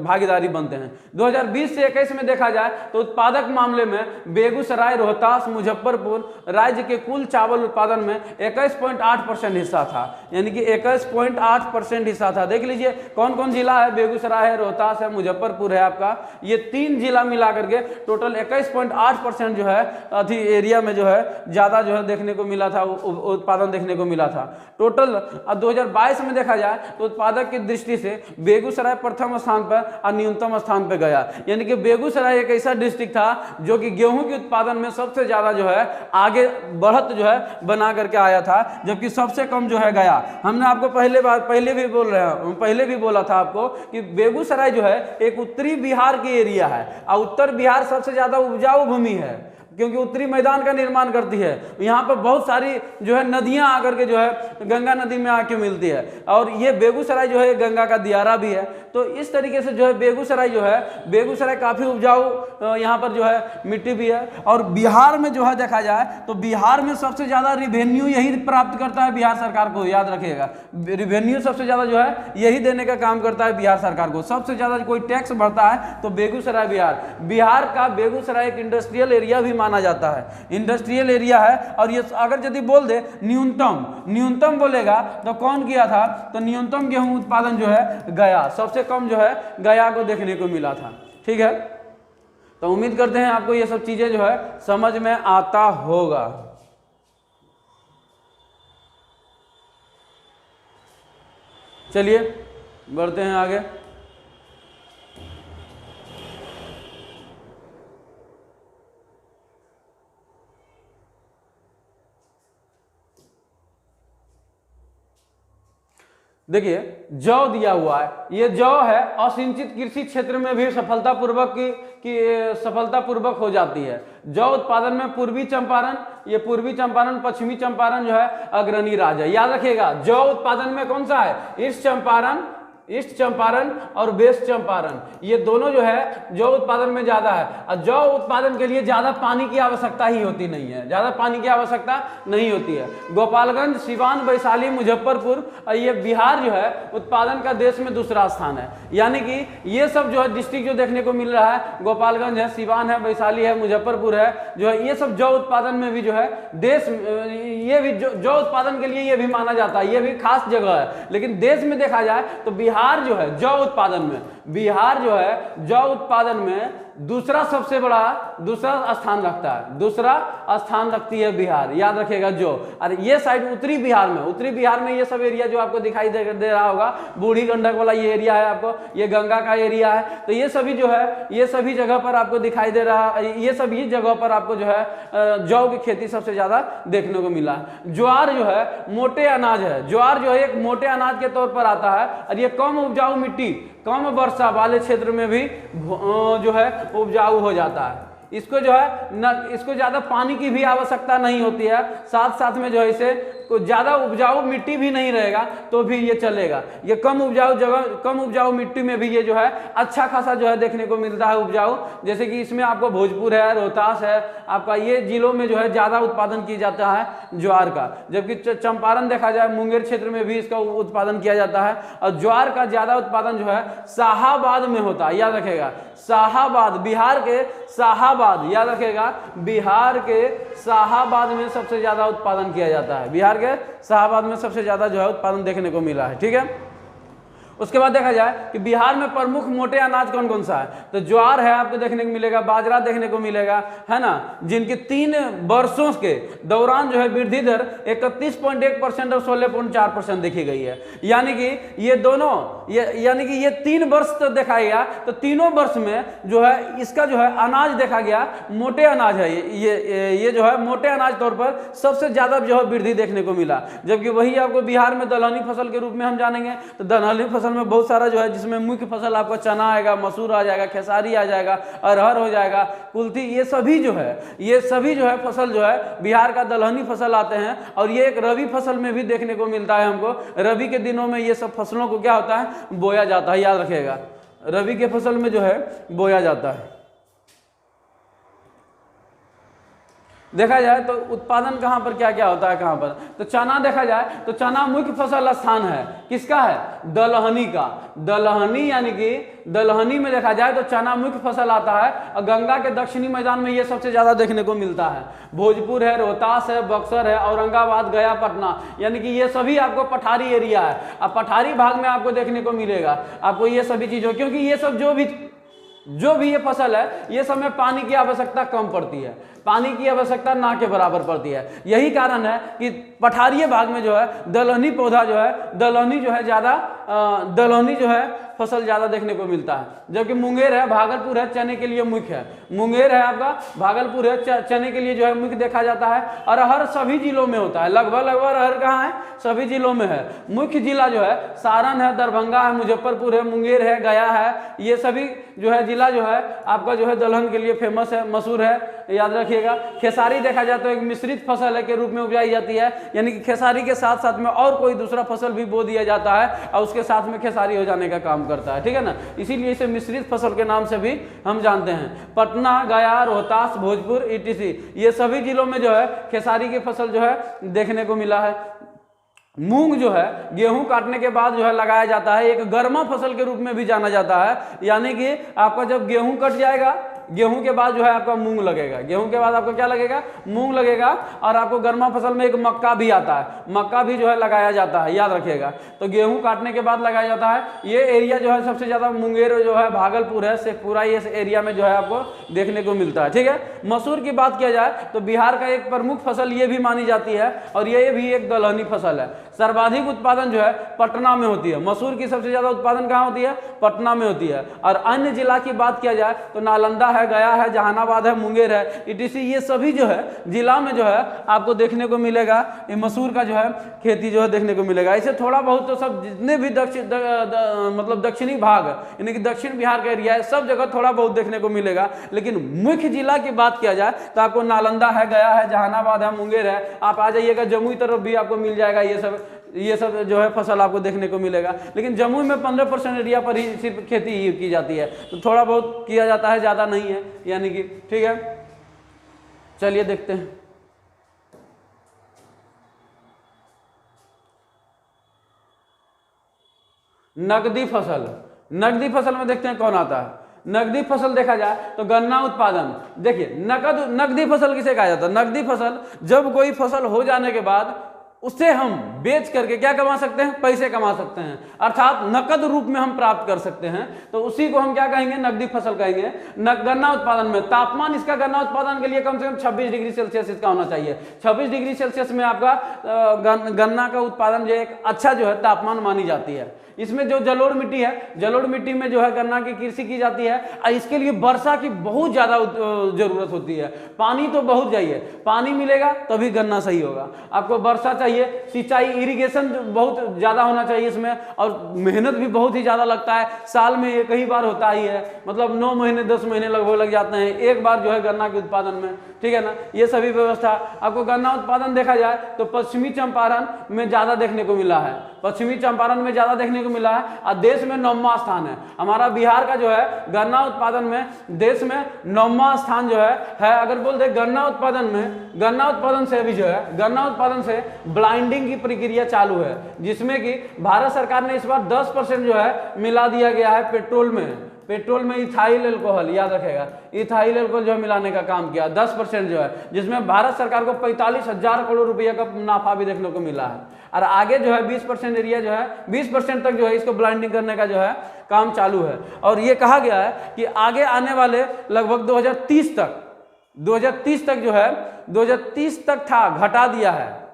भागीदारी बनते हैं। 2020 से 21 में देखा जाए तो उत्पादक मामले में बेगूसराय, रोहतास, मुजफ्फरपुर राज्य के कुल चावल उत्पादन में 21.8% हिस्सा था, यानी कि 21.8% हिस्सा था। देख लीजिए कौन कौन जिला है, बेगूसराय है, रोहतास है, मुजफ्फरपुर है आपका, ये 3 जिला मिला करके टोटल 21.8% जो है अधिक एरिया में जो है ज्यादा जो है देखने को मिला था, उत्पादन देखने को मिला था। टोटल 2022 में देखा जाए तो उत्पादक की दृष्टि से बेगूसराय प्रथम स्थान पर और न्यूनतम स्थान पर गया, यानी कि बेगूसराय एक ऐसा डिस्ट्रिक्ट था जो कि गेहूं के उत्पादन में सबसे ज्यादा जो है आगे बढ़त जो है बना करके आया था, जबकि सबसे कम जो है गया। हमने आपको पहले भी बोला था आपको कि बेगूसराय जो है एक उत्तरी बिहार की एरिया है, और उत्तर बिहार सबसे ज्यादा उपजाऊ भूमि है क्योंकि उत्तरी मैदान का निर्माण करती है। यहाँ पर बहुत सारी जो है नदियाँ आकर के जो है गंगा नदी में आके मिलती है, और ये बेगूसराय जो है गंगा का दियारा भी है। तो इस तरीके से जो है बेगूसराय काफ़ी उपजाऊ यहाँ पर जो है मिट्टी भी है। और बिहार में जो है देखा जाए तो बिहार में सबसे ज़्यादा रिवेन्यू यही प्राप्त करता है बिहार सरकार को, याद रखिएगा, रिवेन्यू सबसे ज़्यादा जो है यही देने का काम करता है बिहार सरकार को। सबसे ज़्यादा कोई टैक्स बढ़ता है तो बेगूसराय बिहार का बेगूसराय एक इंडस्ट्रियल एरिया भी माना जाता है, इंडस्ट्रियल एरिया है। और ये अगर यदि बोल दे न्यूनतम बोलेगा तो कौन किया था, तो न्यूनतम गेहूं उत्पादन जो है गया, सबसे कम जो है गया को देखने को मिला था। ठीक है, तो उम्मीद करते हैं आपको ये सब चीजें जो है समझ में आता होगा। चलिए बढ़ते हैं आगे। देखिए जौ दिया हुआ है, ये जौ है असिंचित कृषि क्षेत्र में भी सफलतापूर्वक हो जाती है। जौ उत्पादन में पूर्वी चंपारण पश्चिमी चंपारण जो है अग्रणी राज्य है। याद रखिएगा जौ उत्पादन में कौन सा है, ईस्ट चंपारण, ईस्ट चंपारण और वेस्ट चंपारण, ये दोनों जो है जौ उत्पादन में ज्यादा है। और जौ उत्पादन के लिए ज्यादा पानी की आवश्यकता ही होती नहीं है, ज्यादा पानी की आवश्यकता नहीं होती है। गोपालगंज, सिवान, वैशाली, मुजफ्फरपुर और ये बिहार जो है उत्पादन का देश में दूसरा स्थान है। यानी कि ये सब जो है डिस्ट्रिक्ट जो देखने को मिल रहा है, गोपालगंज है, सिवान है, वैशाली है, मुजफ्फरपुर है, जो है ये सब जौ उत्पादन में भी जो है देश, ये भी जौ उत्पादन के लिए ये भी माना जाता है, ये भी खास जगह है। लेकिन देश में देखा जाए तो बिहार जो है जौ उत्पादन में, बिहार जो है जौ उत्पादन में दूसरा सबसे बड़ा दूसरा स्थान रखता है, दूसरा स्थान रखती है बिहार, याद रखिएगा जौ। और ये साइड उत्तरी बिहार में, उत्तरी बिहार में ये सब एरिया जो आपको दिखाई दे रहा होगा, बूढ़ी गंडक वाला ये एरिया है, आपको ये गंगा का एरिया है, तो ये सभी जो है ये सभी जगह पर आपको दिखाई दे रहा है, ये सभी जगह पर आपको जो है जौ की खेती सबसे ज्यादा देखने को मिला है। ज्वार जो है मोटे अनाज है, ज्वार जो है एक मोटे अनाज के तौर पर आता है और ये कम उपजाऊ मिट्टी, कम वर्षा वाले क्षेत्र में भी जो है उपजाऊ हो जाता है। इसको जो है न, इसको ज्यादा पानी की भी आवश्यकता नहीं होती है, साथ साथ में जो है इसे ज्यादा उपजाऊ मिट्टी भी नहीं रहेगा तो भी ये चलेगा। ये कम उपजाऊ जगह, कम उपजाऊ मिट्टी में भी ये जो है अच्छा खासा जो है देखने को मिलता है उपजाऊ। जैसे कि इसमें आपको भोजपुर है, रोहतास है, आपका ये जिलों में जो है ज्यादा उत्पादन किया जाता है ज्वार का। जबकि चंपारण देखा जाए, मुंगेर क्षेत्र में भी इसका उत्पादन किया जाता है। और ज्वार का ज्यादा उत्पादन जो है शाहाबाद में होता है, याद रखेगा, शाहाबाद, बिहार के शाहाबाद, याद रखेगा, बिहार के शाहाबाद में सबसे ज्यादा उत्पादन किया जाता है, बिहार के शाहाबाद में सबसे ज्यादा जो है उत्पादन देखने को मिला है। ठीक है, उसके बाद देखा जाए कि बिहार में प्रमुख मोटे अनाज कौन कौन सा है, तो ज्वार है, आपको देखने को मिलेगा, बाजरा देखने को मिलेगा, है ना, जिनके 3 वर्षों के दौरान जो है वृद्धि दर 31.1% और 16.4% देखी गई है। यानी कि ये दोनों, यानी कि ये 3 वर्ष तो देखा गया, तो तीनों वर्ष में जो है इसका जो है अनाज देखा गया मोटे अनाज है, ये जो है मोटे अनाज तौर पर सबसे ज्यादा जो है वृद्धि देखने को मिला। जबकि वही आपको बिहार में दलहनी फसल के रूप में हम जानेंगे, तो दलहनी फसल में बहुत सारा जो है, जिसमें मुख्य फसल आपको चना आएगा, मसूर आ जाएगा, खेसारी आ जाएगा, अरहर हो जाएगा, कुल्थी, ये सभी जो है फसल जो है बिहार का दलहनी फसल आते हैं। और ये एक रबी फसल में भी देखने को मिलता है हमको। रबी के दिनों में ये सब फसलों को क्या होता है, बोया जाता है, याद रखिएगा, रबी के फसल में जो है बोया जाता है। देखा जाए तो उत्पादन कहाँ पर क्या क्या होता है, कहाँ पर, तो चना देखा जाए तो चना मुख्य फसल स्थान है, किसका है, दलहनी का। दलहनी यानी कि दलहनी में देखा जाए तो चना मुख्य फसल आता है। और गंगा के दक्षिणी मैदान में ये सबसे ज्यादा देखने को मिलता है। भोजपुर है, रोहतास है, बक्सर है, औरंगाबाद, गया, पटना, यानी कि ये सभी आपको पठारी एरिया है। अब पठारी भाग में आपको देखने को मिलेगा आपको ये सभी चीजों, क्योंकि ये सब जो भी ये फसल है, ये सब में पानी की आवश्यकता कम पड़ती है, पानी की आवश्यकता ना के बराबर पड़ती है। यही कारण है कि पठारीय भाग में जो है दलहनी पौधा जो है, दलहनी जो है ज्यादा, दलहनी जो है फसल ज्यादा देखने को मिलता है। जबकि मुंगेर है, भागलपुर है, चने के लिए मुख्य है। मुंगेर है आपका, भागलपुर है, चने के लिए जो है मुख्य देखा जाता है। और अरहर सभी जिलों में होता है, लगभग अरहर कहाँ है, सभी जिलों में है। मुख्य जिला जो है सारण है, दरभंगा है, मुजफ्फरपुर है, मुंगेर है, गया है, ये सभी जो है जिला जो है आपका जो है दलहन के लिए फेमस है, मशहूर है, याद रखिएगा। खेसारी देखा जाए तो एक मिश्रित फसल है के रूप में उपजाई जाती है, यानी कि खेसारी के साथ साथ में और कोई दूसरा फसल भी बो दिया जाता है और उसके साथ में खेसारी हो जाने का काम करता है, ठीक है ना, इसीलिए इसे मिश्रित फसल के नाम से भी हम जानते हैं। पटना, गया, रोहतास, भोजपुर, ईटीसी, ये सभी जिलों में जो है खेसारी की फसल जो है देखने को मिला है। मूंग जो है गेहूं काटने के बाद जो है लगाया जाता है, एक गर्मा फसल के रूप में भी जाना जाता है। यानी कि आपका जब गेहूं कट जाएगा, गेहूं के बाद जो है आपका मूंग लगेगा, गेहूं के बाद आपको क्या लगेगा, मूंग लगेगा। और आपको गर्मा फसल में एक मक्का भी आता है, मक्का भी जो है लगाया जाता है, याद रखिएगा। तो गेहूं काटने के बाद लगाया जाता है। ये एरिया जो है सबसे ज्यादा मुंगेर जो है, भागलपुर है, शेखपुरा, ये एरिया में जो है आपको देखने को मिलता है, ठीक है। मसूर की बात किया जाए तो बिहार का एक प्रमुख फसल ये भी मानी जाती है और ये भी एक दलहनी फसल है। सर्वाधिक उत्पादन जो है पटना में होती है, मसूर की सबसे ज्यादा उत्पादन कहाँ होती है, पटना में होती है। और अन्य जिला की बात किया जाए तो नालंदा है, गया है, जहानाबाद है, मुंगेर है, ईटीसी, ये सभी जो है जिला में जो है आपको देखने को मिलेगा ये मसूर का जो है खेती जो है देखने को मिलेगा। इसे थोड़ा बहुत तो सब जितने भी मतलब दक्षिणी भाग यानी कि दक्षिण बिहार का एरिया है, सब जगह थोड़ा बहुत देखने को मिलेगा। लेकिन मुख्य जिला की बात किया जाए तो आपको नालंदा है, गया है, जहानाबाद है, मुंगेर है। आप आ जाइएगा जमुई तरफ भी आपको मिल जाएगा ये सब, ये सब जो है फसल आपको देखने को मिलेगा। लेकिन जमुई में 15% एरिया पर ही सिर्फ खेती ही की जाती है, तो थोड़ा बहुत किया जाता है, ज़्यादा नहीं है यानी कि, ठीक है। चलिए देखते हैं। नकदी फसल, नकदी फसल में देखते हैं कौन आता है। नकदी फसल देखा जाए तो गन्ना उत्पादन, देखिए नकदी फसल किसे कहा जाता है? नकदी फसल जब कोई फसल हो जाने के बाद उससे हम बेच करके क्या कमा सकते हैं? पैसे कमा सकते हैं, अर्थात नकद रूप में हम प्राप्त कर सकते हैं, तो उसी को हम क्या कहेंगे? नकदी फसल कहेंगे। गन्ना उत्पादन में तापमान इसका गन्ना उत्पादन के लिए कम से कम 26 डिग्री सेल्सियस इसका होना चाहिए। 26 डिग्री सेल्सियस में आपका गन्ना का उत्पादन जो एक अच्छा जो है तापमान मानी जाती है। इसमें जो जलोढ़ मिट्टी है, जलोढ़ मिट्टी में जो है गन्ना की कृषि की जाती है, और इसके लिए वर्षा की बहुत ज़्यादा जरूरत होती है। पानी तो बहुत चाहिए, पानी मिलेगा तभी गन्ना सही होगा। आपको वर्षा चाहिए, सिंचाई इरिगेशन बहुत ज़्यादा होना चाहिए इसमें, और मेहनत भी बहुत ही ज़्यादा लगता है। साल में ये कई बार होता ही है, मतलब 9 महीने 10 महीने लगभग लग जाते हैं एक बार जो है गन्ना के उत्पादन में, ठीक है ना। ये सभी व्यवस्था आपको गन्ना उत्पादन देखा जाए तो पश्चिमी चंपारण में ज़्यादा देखने को मिला है, पश्चिमी चंपारण में ज़्यादा देखने को मिला है, और देश में 9वां स्थान है। हमारा बिहार का जो है गन्ना उत्पादन में देश में 9वां स्थान जो है। अगर बोल दे गन्ना उत्पादन में, गन्ना उत्पादन से भी जो है, गन्ना उत्पादन से ब्लाइंडिंग की प्रक्रिया चालू है, जिसमें कि भारत सरकार ने इस बार 10% जो है मिला दिया गया है पेट्रोल में। पेट्रोल में इथाइल अल्कोहल, याद रखेगा, इथाइल अल्कोहल जो मिलाने का काम किया 10% जो है, जिसमें भारत सरकार को 45,000 करोड़ रुपये का मुनाफा भी देखने को मिला है। और आगे जो है 20% एरिया जो है 20% तक जो है इसको ब्लाइंडिंग करने का जो है काम चालू है। और ये कहा गया है कि आगे आने वाले लगभग 2030 तक जो है 2030 तक था, घटा दिया है,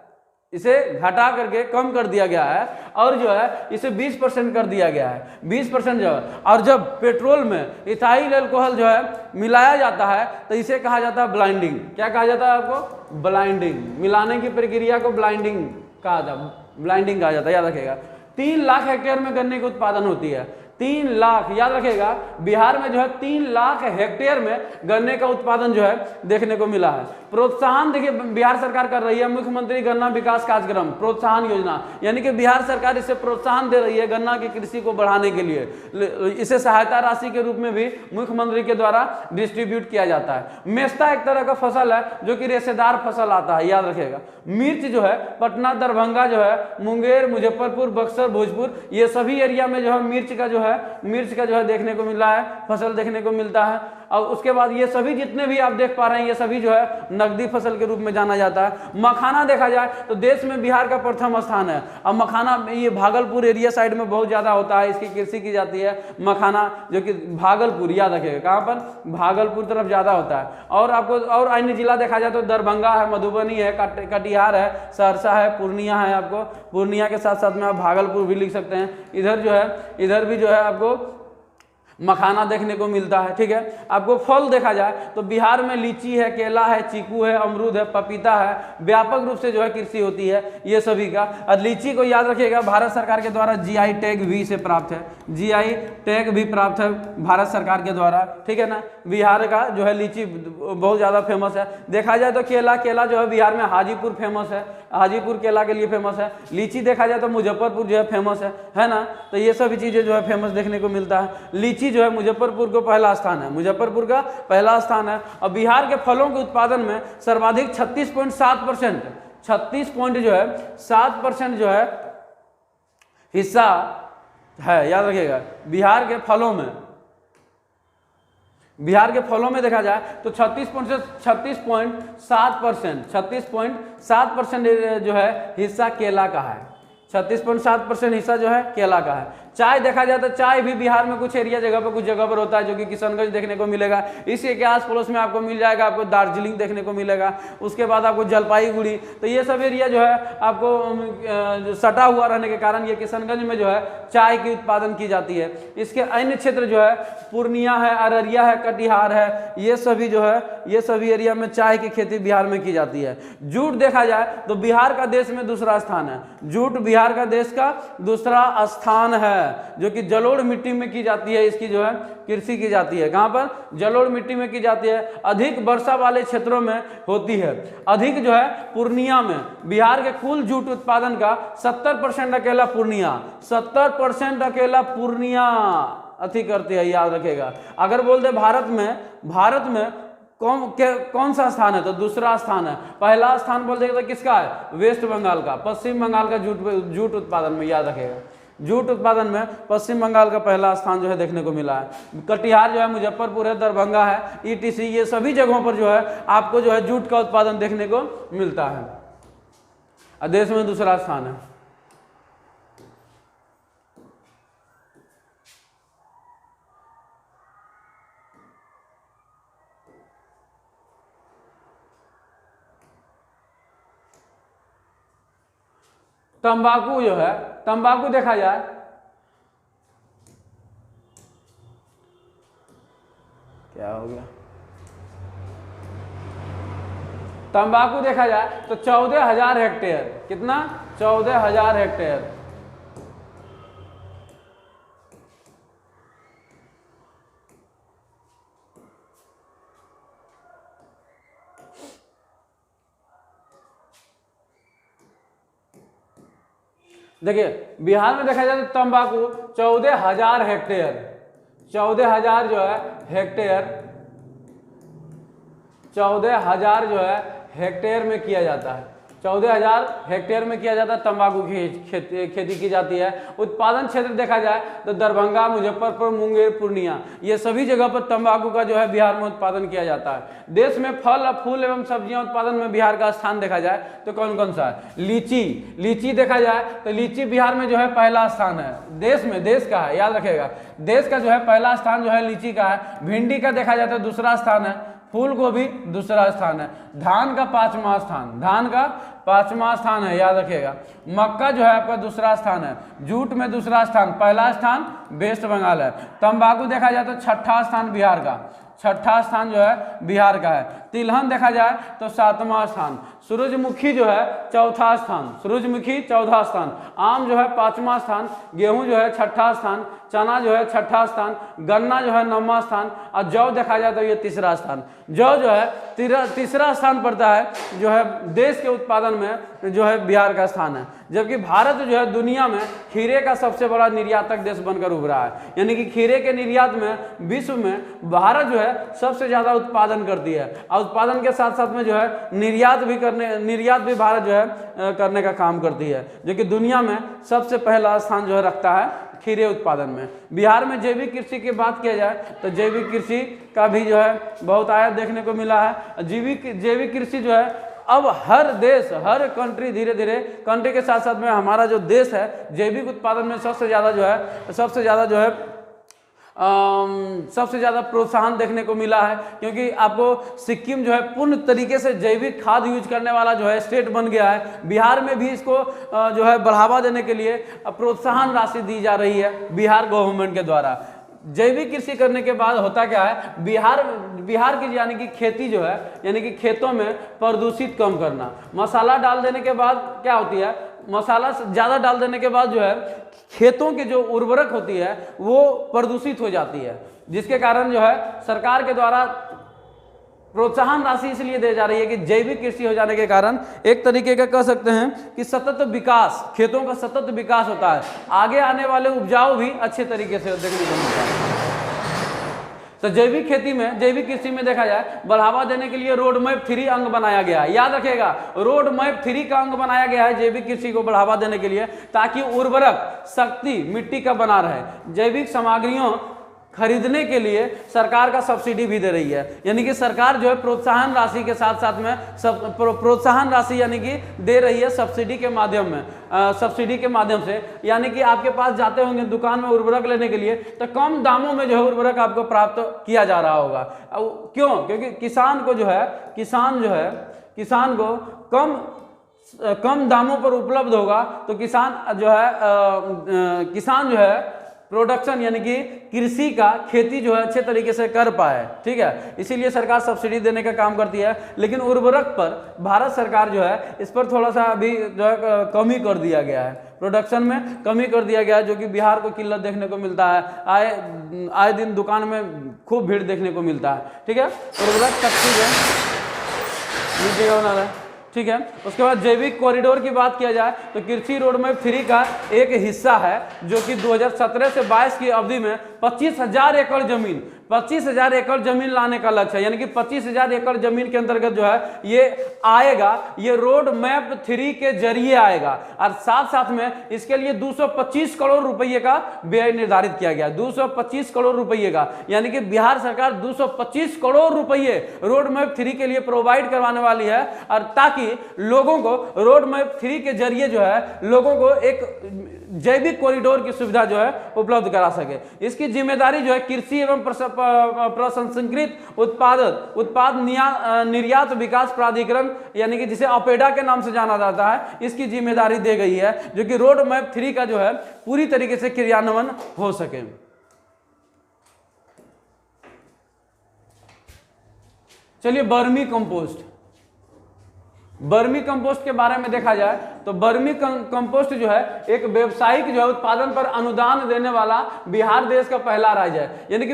इसे घटा करके कम कर दिया गया है, और जो है इसे 20% कर दिया गया है, 20% जो है। और जब पेट्रोल में इथाइल अल्कोहल जो है मिलाया जाता है तो इसे कहा जाता है ब्लाइंडिंग। क्या कहा जाता है आपको? ब्लाइंडिंग। मिलाने की प्रक्रिया को ब्लाइंडिंग कहा जाता है, याद रखेगा। 3 लाख हेक्टेयर में गन्ने की उत्पादन होती है, 3 लाख, याद रखेगा। बिहार में जो है 3 लाख हेक्टेयर में गन्ने का उत्पादन जो है देखने को मिला है। प्रोत्साहन देखिए बिहार सरकार कर रही है, मुख्यमंत्री गन्ना विकास कार्यक्रम प्रोत्साहन योजना, यानी कि बिहार सरकार इसे प्रोत्साहन दे रही है गन्ना की कृषि को बढ़ाने के लिए। इसे सहायता राशि के रूप में भी मुख्यमंत्री के द्वारा डिस्ट्रीब्यूट किया जाता है। मेस्ता एक तरह का फसल है जो कि रेशेदार फसल आता है, याद रखेगा। मिर्च जो है पटना, दरभंगा जो है, मुंगेर, मुजफ्फरपुर, बक्सर, भोजपुर, ये सभी एरिया में जो है मिर्च का जो है देखने को मिल रहा है, फसल देखने को मिलता है। और उसके बाद ये सभी जितने भी आप देख पा रहे हैं ये सभी जो है नकदी फसल के रूप में जाना जाता है। मखाना देखा जाए तो देश में बिहार का प्रथम स्थान है। अब मखाना ये भागलपुर एरिया साइड में बहुत ज़्यादा होता है, इसकी कृषि की जाती है मखाना, जो कि भागलपुर, याद रखिएगा, कहाँ पर? भागलपुर तरफ ज़्यादा होता है। और आपको और अन्य जिला देखा जाए तो दरभंगा है, मधुबनी है, कटिहार है, सहरसा है, पूर्णिया है। आपको पूर्णिया के साथ साथ में आप भागलपुर भी लिख सकते हैं। इधर भी जो है आपको मखाना देखने को मिलता है, ठीक है। आपको फल देखा जाए तो बिहार में लीची है, केला है, चीकू है, अमरूद है, पपीता है, व्यापक रूप से जो है कृषि होती है ये सभी का। और लीची को याद रखिएगा भारत सरकार के द्वारा GI टैग भी से प्राप्त है, GI टैग भी प्राप्त है भारत सरकार के द्वारा, ठीक है ना। बिहार का जो है लीची बहुत ज़्यादा फेमस है। देखा जाए तो केला जो है बिहार में हाजीपुर फेमस है, हाजीपुर केला के लिए फेमस है। लीची देखा जाए तो मुजफ्फरपुर जो है फेमस है ना। तो ये सभी चीज़ें जो है फेमस देखने को मिलता है। लीची जो है मुजफ्फरपुर को पहला स्थान है, मुजफ्फरपुर का पहला स्थान है। और बिहार के फलों के उत्पादन में सर्वाधिक 36.7%, 36.7% जो है हिस्सा है, याद रखिएगा। बिहार के फलों में देखा जाए तो 36.7% जो है हिस्सा केला का है, 36.7% हिस्सा जो है केला का है। चाय देखा जाए तो चाय भी बिहार में कुछ जगह पर होता है, जो कि किशनगंज देखने को मिलेगा। इसी के आस पड़ोस में आपको मिल जाएगा, आपको दार्जिलिंग देखने को मिलेगा, उसके बाद आपको जलपाईगुड़ी। तो ये सब एरिया जो है आपको सटा हुआ रहने के कारण ये किशनगंज में जो है चाय की उत्पादन की जाती है। इसके अन्य क्षेत्र जो है पूर्णिया है, अररिया है, कटिहार है, ये सभी जो है ये सभी एरिया में चाय की खेती बिहार में की जाती है। जूट देखा जाए तो बिहार का देश में दूसरा स्थान है, जूट बिहार का देश का दूसरा स्थान है। है जो कि जलोढ़ मिट्टी में की जाती है, इसकी जो है कृषि की जाती है। कहाँ पर? जलोढ़ मिट्टी में की जाती है, अधिक वर्षा वाले क्षेत्रों में होती है। अधिक जो है पूर्णिया में, बिहार के कुल जूट उत्पादन का 70% अकेला पूर्णिया, 70% अकेला पूर्णिया अति करती है, याद रखेगा। अगर बोल दे भारत में कौन सा स्थान है, तो दूसरा स्थान है। पहला स्थान बोल देगा तो किसका है? वेस्ट बंगाल का, पश्चिम बंगाल का जूट उत्पादन में, याद रखेगा। जूट उत्पादन में पश्चिम बंगाल का पहला स्थान जो है देखने को मिला है। कटिहार जो है, मुजफ्फरपुर है, दरभंगा है, ईटीसी, ये सभी जगहों पर जो है आपको जो है जूट का उत्पादन देखने को मिलता है। देश में दूसरा स्थान है। तंबाकू जो है, तंबाकू देखा जाए, क्या हो गया, तंबाकू देखा जाए तो 14,000 हेक्टेयर, कितना? 14,000 हेक्टेयर। देखिए बिहार में देखा जाए तो तंबाकू 14,000 हेक्टेयर, 14,000 जो है हेक्टेयर, 14,000 जो है हेक्टेयर में किया जाता है। 14,000 हेक्टेयर में किया जाता है, तंबाकू की खेती की जाती है। उत्पादन क्षेत्र देखा जाए तो दरभंगा, मुजफ्फरपुर, मुंगेर, पूर्णिया, ये सभी जगह पर तंबाकू का जो है बिहार में उत्पादन किया जाता है। देश में फल, फूल एवं सब्जियां उत्पादन में बिहार का स्थान देखा जाए तो कौन कौन सा है? लीची देखा जाए तो लीची बिहार में जो है पहला स्थान है, देश में, देश का है, याद रखेगा। देश का जो है पहला स्थान जो है लीची का है। भिंडी का देखा जाए तो दूसरा स्थान है, फूल गोभी दूसरा स्थान है। धान का 5वां स्थान, धान का 5वां स्थान है, याद रखिएगा। मक्का जो है आपका दूसरा स्थान है। जूट में दूसरा स्थान, पहला स्थान वेस्ट बंगाल है। तंबाकू देखा जाए तो 6ठा स्थान बिहार का, 6ठा स्थान जो है बिहार का है। तिलहन देखा जाए तो 7वां स्थान। सूरजमुखी जो है 4था स्थान, सूरजमुखी 4था स्थान। आम जो है 5वां स्थान। गेहूं जो है 6ठा स्थान। चना जो है 6ठा स्थान। गन्ना जो है 9वां स्थान। और जौ देखा जाए तो ये 3रा स्थान। जौ जो है तीसरा स्थान पड़ता है जो है देश के उत्पादन में जो है बिहार का स्थान है। जबकि भारत जो है दुनिया में खीरे का सबसे बड़ा निर्यातक देश बनकर उभरा है, यानी कि खीरे के निर्यात में विश्व में भारत जो है सबसे ज्यादा उत्पादन करती है। और उत्पादन के साथ साथ में जो है निर्यात भी भारत जो है करने का काम करती है, जो कि दुनिया में सबसे पहला स्थान जो है रखता है खीरे उत्पादन में। बिहार में जैविक कृषि की बात किया जाए तो जैविक कृषि का भी जो है बहुत आयात देखने को मिला है। जैविक कृषि जो है अब हर देश, हर कंट्री, धीरे धीरे कंट्री के साथ साथ में हमारा जो देश है जैविक उत्पादन में सबसे ज़्यादा प्रोत्साहन देखने को मिला है। क्योंकि आपको सिक्किम जो है पूर्ण तरीके से जैविक खाद यूज करने वाला जो है स्टेट बन गया है। बिहार में भी इसको जो है बढ़ावा देने के लिए प्रोत्साहन राशि दी जा रही है बिहार गवर्नमेंट के द्वारा। जैविक कृषि करने के बाद होता क्या है, बिहार की यानी कि खेती जो है, यानी कि खेतों में प्रदूषित कम करना। मसाला डाल देने के बाद क्या होती है, मसाला ज़्यादा डाल देने के बाद जो है खेतों की जो उर्वरक होती है वो प्रदूषित हो जाती है, जिसके कारण जो है सरकार के द्वारा प्रोत्साहन राशि इसलिए दी जा रही है कि जैविक कृषि हो जाने के कारण एक तरीके का कह सकते हैं कि सतत विकास, खेतों का सतत विकास होता है। आगे आने वाले उपजाऊ भी अच्छे तरीके से देखने को मिलता है। तो जैविक खेती में, जैविक कृषि में देखा जाए बढ़ावा देने के लिए रोड मैप 3 अंग बनाया गया है। याद रखिएगा, रोड मैप 3 का अंग बनाया गया है जैविक कृषि को बढ़ावा देने के लिए, ताकि उर्वरक शक्ति मिट्टी का बना रहे। जैविक सामग्रियों खरीदने के लिए सरकार का सब्सिडी भी दे रही है, यानी कि सरकार जो है प्रोत्साहन राशि के साथ साथ में प्रोत्साहन राशि यानी कि दे रही है सब्सिडी के माध्यम में, सब्सिडी के माध्यम से। यानी कि आपके पास जाते होंगे दुकान में उर्वरक लेने के लिए तो कम दामों में जो है उर्वरक आपको प्राप्त किया जा रहा होगा। क्यों? क्योंकि किसान को कम दामों पर उपलब्ध होगा तो किसान जो है प्रोडक्शन यानी कि कृषि का खेती जो है अच्छे तरीके से कर पाए, ठीक है। इसीलिए सरकार सब्सिडी देने का काम करती है। लेकिन उर्वरक पर भारत सरकार जो है इस पर थोड़ा सा अभी जो है कमी कर दिया गया है, प्रोडक्शन में कमी कर दिया गया है, जो कि बिहार को किल्लत देखने को मिलता है। आए दिन दुकान में खूब भीड़ देखने को मिलता है, ठीक है। उर्वरक सब्सिडी है, ठीक है। उसके बाद जैविक कॉरिडोर की बात किया जाए तो कृषि रोड मैप 3 का एक हिस्सा है जो कि 2017 से 22 की अवधि में 25,000 एकड़ जमीन 25,000 एकड़ जमीन लाने का लक्ष्य है। यानी कि 25,000 एकड़ जमीन के अंतर्गत जो है ये आएगा, ये रोड मैप 3 के जरिए आएगा। और साथ साथ में इसके लिए 225 करोड़ रुपए का व्यय निर्धारित किया गया, 225 करोड़ रुपए का। यानी कि बिहार सरकार 225 करोड़ रुपए रोड मैप 3 के लिए प्रोवाइड करवाने वाली है, और ताकि लोगों को रोड मैप 3 के जरिए जो है लोगों को एक जैविक कॉरिडोर की सुविधा जो है उपलब्ध करा सके। इसकी जिम्मेदारी जो है कृषि एवं प्रसंस्कृत उत्पाद निर्यात विकास प्राधिकरण यानी कि जिसे अपेडा के नाम से जाना जाता है, इसकी जिम्मेदारी दी गई है, जो कि रोड मैप 3 का जो है पूरी तरीके से क्रियान्वयन हो सके। चलिए वर्मी कंपोस्ट, वर्मी कंपोस्ट के बारे में देखा जाए तो वर्मी कंपोस्ट जो है एक व्यवसायिक जो है उत्पादन पर अनुदान देने वाला बिहार देश का पहला राज्य है। यानी कि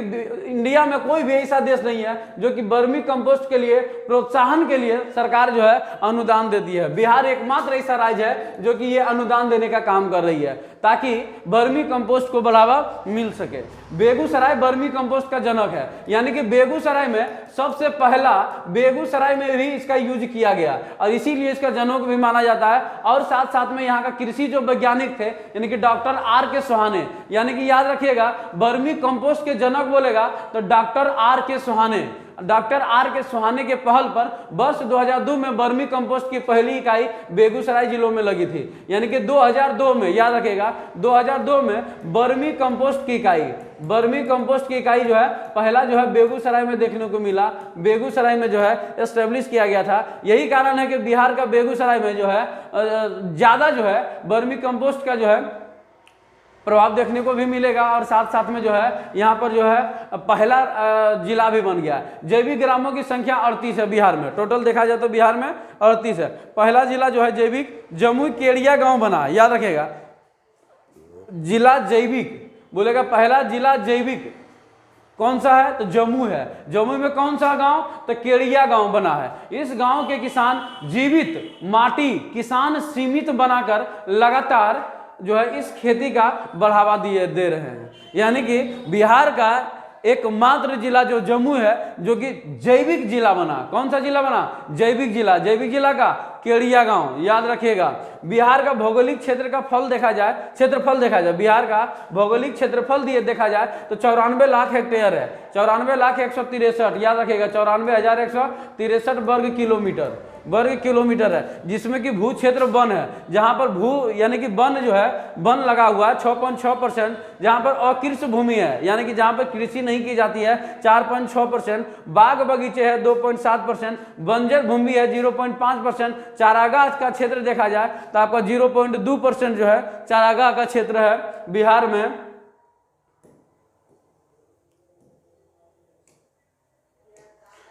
इंडिया में कोई भी ऐसा देश नहीं है जो कि वर्मी कंपोस्ट के लिए प्रोत्साहन के लिए सरकार जो है अनुदान देती है। बिहार एकमात्र ऐसा राज्य है जो कि ये अनुदान देने का काम कर रही है ताकि वर्मी कंपोस्ट को बढ़ावा मिल सके। बेगूसराय वर्मी कंपोस्ट का जनक है, यानी कि बेगूसराय में सबसे पहला बेगूसराय में भी इसका यूज किया गया और इसीलिए इसका जनक भी माना जाता है। और साथ साथ में यहाँ का कृषि जो वैज्ञानिक थे यानी कि डॉक्टर आर के सोहाने, यानी कि याद रखिएगा वर्मी कंपोस्ट के जनक बोलेगा तो डॉक्टर आर के सोहाने, डॉक्टर आर के सोहाने के पहल पर वर्ष 2002 में वर्मी कंपोस्ट की पहली इकाई बेगूसराय जिलों में लगी थी। यानी कि 2002 में, याद रखिएगा 2002 में वर्मी कंपोस्ट की इकाई जो है पहला जो है बेगूसराय में देखने को मिला, बेगूसराय में जो है एस्टेब्लिश किया गया था। यही कारण है कि बिहार का बेगूसराय में जो है ज्यादा जो है वर्मी कंपोस्ट का जो है प्रभाव देखने को भी मिलेगा। और साथ साथ में जो है यहाँ पर जो है पहला जिला भी बन गया है। जैविक ग्रामों की संख्या 38 है बिहार में, टोटल देखा जाए तो बिहार में 38 है। पहला जिला जो है जैविक जमुई केड़िया गांव बना, याद रखेगा जिला जैविक बोलेगा, पहला जिला जैविक कौन सा है तो जम्मू है। जम्मू में कौन सा गांव तो केड़िया गांव बना है। इस गांव के किसान जीवित माटी किसान सीमित बनाकर लगातार जो है इस खेती का बढ़ावा दे रहे हैं। यानी कि बिहार का एकमात्र जिला जो जम्मू है जो कि जैविक जिला बना। कौन सा जिला बना? जैविक जिला। जैविक जिला का केड़िया गांव, याद रखिएगा। बिहार का भौगोलिक क्षेत्र का क्षेत्रफल देखा जाए बिहार का भौगोलिक क्षेत्रफल देखा जाए तो 94 लाख हेक्टेयर है, 94,163, याद रखिएगा 94,163 वर्ग किलोमीटर है, जिसमें कि भू क्षेत्र वन है, जहां पर भू यानी कि वन जो है वन लगा हुआ है 6.6%, जहां पर अकृषि भूमि है यानी कि जहां पर कृषि नहीं की जाती है 4.6%, बाग बगीचे है 2.7%, बंजर भूमि है 0.5%, चारागाह का क्षेत्र देखा जाए तो आपका 0.2% जो है चारागाह का क्षेत्र है बिहार में।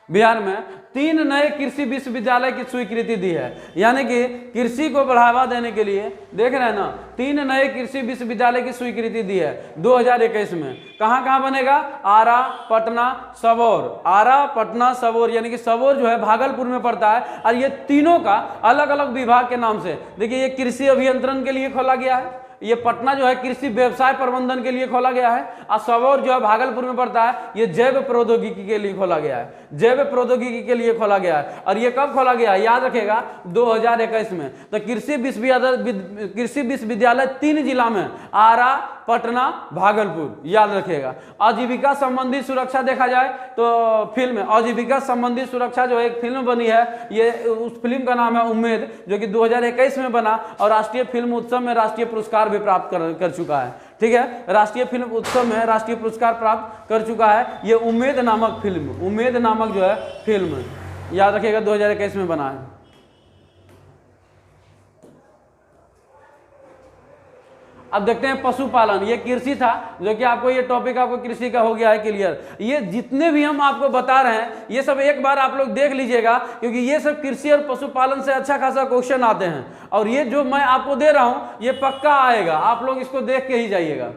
बिहार में 3 नए कृषि विश्वविद्यालय की स्वीकृति दी है। यानी कि कृषि को बढ़ावा देने के लिए देख रहे हैं ना, 3 नए कृषि विश्वविद्यालय की स्वीकृति दी है 2021 में। कहाँ कहाँ बनेगा? आरा, पटना, सबौर। आरा, पटना, सबौर, यानी कि सबौर जो है भागलपुर में पड़ता है। और ये तीनों का अलग अलग विभाग के नाम से, देखिए ये कृषि अभियंत्रण के लिए खोला गया है, ये पटना जो है कृषि व्यवसाय प्रबंधन के लिए खोला गया है, और सबौर जो है भागलपुर में पड़ता है ये जैव प्रौद्योगिकी के लिए खोला गया है, जैव प्रौद्योगिकी के लिए खोला गया है। और ये कब खोला गया है? याद रखेगा 2021 में। तो कृषि विश्वविद्यालय 3 जिला में, आरा, पटना, भागलपुर, याद रखिएगा। आजीविका संबंधी सुरक्षा देखा जाए तो फिल्म आजीविका संबंधी सुरक्षा जो एक फिल्म बनी है, ये उस फिल्म का नाम है उम्मीद, जो कि 2021 में बना और राष्ट्रीय फिल्म उत्सव में राष्ट्रीय पुरस्कार भी प्राप्त कर चुका है। ठीक है, राष्ट्रीय फिल्म उत्सव में राष्ट्रीय पुरस्कार प्राप्त कर चुका है ये उम्मीद नामक फिल्म, उम्मीद नामक जो है फिल्म, याद रखिएगा 2021 में बना है। अब देखते हैं पशुपालन, ये कृषि था, जो कि आपको ये टॉपिक आपको कृषि का हो गया है क्लियर। ये जितने भी हम आपको बता रहे हैं ये सब एक बार आप लोग देख लीजिएगा, क्योंकि ये सब कृषि और पशुपालन से अच्छा खासा क्वेश्चन आते हैं, और ये जो मैं आपको दे रहा हूं ये पक्का आएगा, आप लोग इसको देख के ही जाइएगा।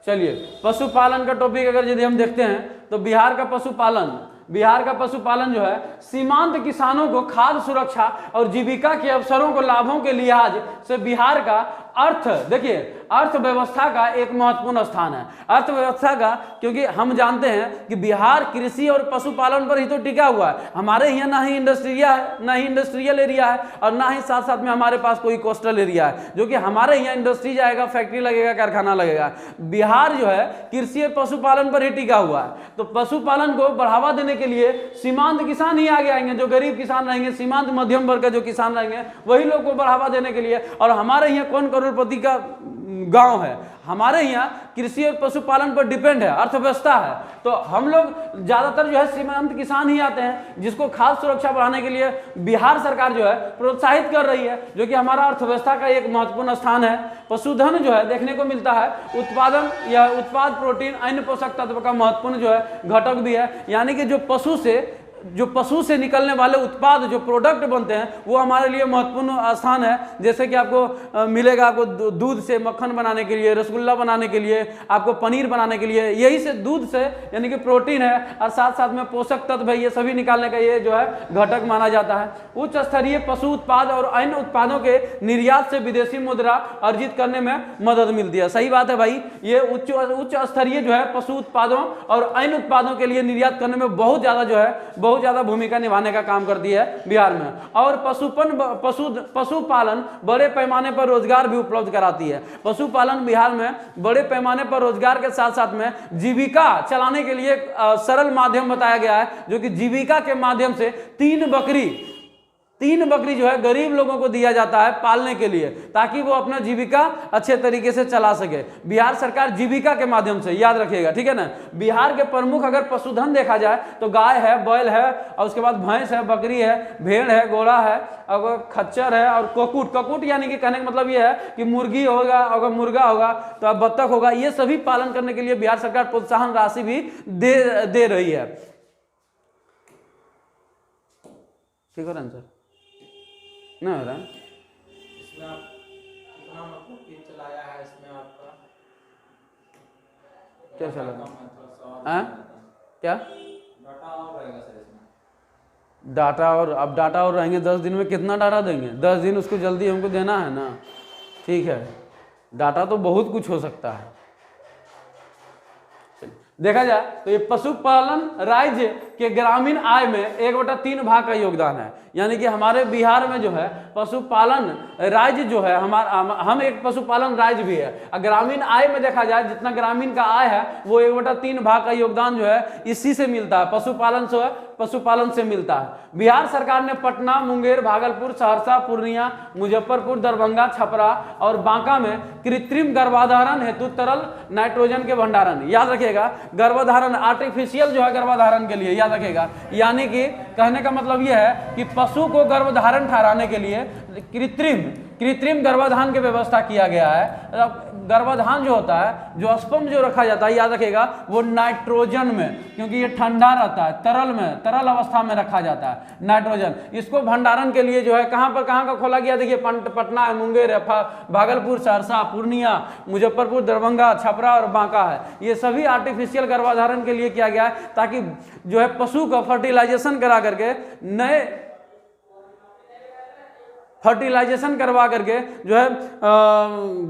चलिए पशुपालन का टॉपिक अगर यदि हम देखते हैं तो बिहार का पशुपालन जो है सीमांत किसानों को खाद्य सुरक्षा और जीविका के अवसरों को लाभों के लिहाज से बिहार का देखिए अर्थव्यवस्था का एक महत्वपूर्ण स्थान है। अर्थव्यवस्था का, क्योंकि हम जानते हैं कि बिहार कृषि और पशुपालन पर ही तो टिका हुआ है। हमारे यहाँ ना ही इंडस्ट्रियल एरिया है और ना ही साथ साथ में हमारे पास कोई कोस्टल एरिया है, जो कि हमारे यहाँ इंडस्ट्री जाएगा, फैक्ट्री लगेगा, कारखाना लगेगा। बिहार जो है कृषि और पशुपालन पर ही टिका हुआ है। तो पशुपालन को बढ़ावा देने के लिए सीमांत किसान ही आगे आएंगे, जो गरीब किसान रहेंगे, सीमांत मध्यम वर्ग के जो किसान रहेंगे, वही लोग को बढ़ावा देने के लिए। और हमारे यहाँ कौन करोड़पति का गांव है? हमारे यहाँ कृषि और पशुपालन पर डिपेंड है, अर्थव्यवस्था है। तो हम लोग ज्यादातर जो है सीमांत किसान ही आते हैं, जिसको खाद्य सुरक्षा बढ़ाने के लिए बिहार सरकार जो है प्रोत्साहित कर रही है, जो कि हमारा अर्थव्यवस्था का एक महत्वपूर्ण स्थान है। पशुधन जो है देखने को मिलता है उत्पादन या उत्पाद, प्रोटीन, अन्य पोषक तत्व का महत्वपूर्ण जो है घटक भी है। यानी कि जो पशु से निकलने वाले उत्पाद, जो प्रोडक्ट बनते हैं, वो हमारे लिए महत्वपूर्ण स्थान है। जैसे कि आपको मिलेगा, आपको दूध से मक्खन बनाने के लिए, रसगुल्ला बनाने के लिए, आपको पनीर बनाने के लिए, यही से दूध से यानी कि प्रोटीन है, और साथ साथ में पोषक तत्व है, ये सभी निकालने का ये जो है घटक माना जाता है। उच्च स्तरीय पशु उत्पाद और अन्य उत्पादों के निर्यात से विदेशी मुद्रा अर्जित करने में मदद मिलती है। सही बात है भाई, ये उच्च स्तरीय जो है पशु उत्पादों और अन्य उत्पादों के लिए निर्यात करने में बहुत ज्यादा भूमिका निभाने का काम करती है बिहार में। और पशुपालन बड़े पैमाने पर रोजगार भी उपलब्ध कराती है। पशुपालन बिहार में बड़े पैमाने पर रोजगार के साथ साथ में जीविका चलाने के लिए सरल माध्यम बताया गया है, जो कि जीविका के माध्यम से तीन बकरी जो है गरीब लोगों को दिया जाता है पालने के लिए, ताकि वो अपना जीविका अच्छे तरीके से चला सके। बिहार सरकार जीविका के माध्यम से, याद रखिएगा, ठीक है ना। बिहार के प्रमुख अगर पशुधन देखा जाए तो गाय है, बैल है, और उसके बाद भैंस है, बकरी है, भेड़ है, घोड़ा है, और खच्चर है, और ककूट यानी कि कहने का मतलब ये है कि मुर्गी होगा, अगर मुर्गा होगा तो अब बत्तख होगा। ये सभी पालन करने के लिए बिहार सरकार प्रोत्साहन राशि भी दे रही है। ठीक है आंसर नहीं हो रहा है इसमें आप कितना मतलब कि चलाया है इसमें आपका क्या चला क्या डाटा और रहेगा सर इसमें? डाटा और अब डाटा और रहेंगे 10 दिन में कितना डाटा देंगे? 10 दिन उसको जल्दी हमको देना है ना। ठीक है, डाटा तो बहुत कुछ हो सकता है। देखा जाए तो ये पशुपालन राज्य के ग्रामीण आय में 1/3 भाग का योगदान है। यानी कि हमारे बिहार में जो है पशुपालन राज्य जो है हम एक पशुपालन राज्य भी है। ग्रामीण आय में देखा जाए जितना ग्रामीण का आय है वो 1/3 भाग का योगदान जो है इसी से मिलता है, पशुपालन से मिलता है। बिहार सरकार ने पटना, मुंगेर, भागलपुर, सहरसा, पूर्णिया, मुजफ्फरपुर, दरभंगा, छपरा और बांका में कृत्रिम गर्भाधारण हेतु तरल नाइट्रोजन के भंडारण, याद रखिएगा, गर्भधारण आर्टिफिशियल जो है गर्भधारण के लिए, याद रखेगा। यानी कि कहने का मतलब यह है कि पशु को गर्भधारण ठहराने के लिए कृत्रिम गर्भाधान की व्यवस्था किया गया है। गर्भाधान जो होता है, जो स्पर्म जो रखा जाता है, याद रखेगा, वो नाइट्रोजन में, क्योंकि ये ठंडा रहता है, तरल अवस्था में रखा जाता है नाइट्रोजन। इसको भंडारण के लिए जो है कहाँ का खोला गया? देखिए पटना है, मुंगेर है, भागलपुर, सहरसा, पूर्णिया, मुजफ्फरपुर, दरभंगा, छपरा और बांका है। ये सभी आर्टिफिशियल गर्भाधारण के लिए किया गया है, ताकि जो है पशु का फर्टिलाइजेशन करा करके फर्टिलाइजेशन करवा करके जो है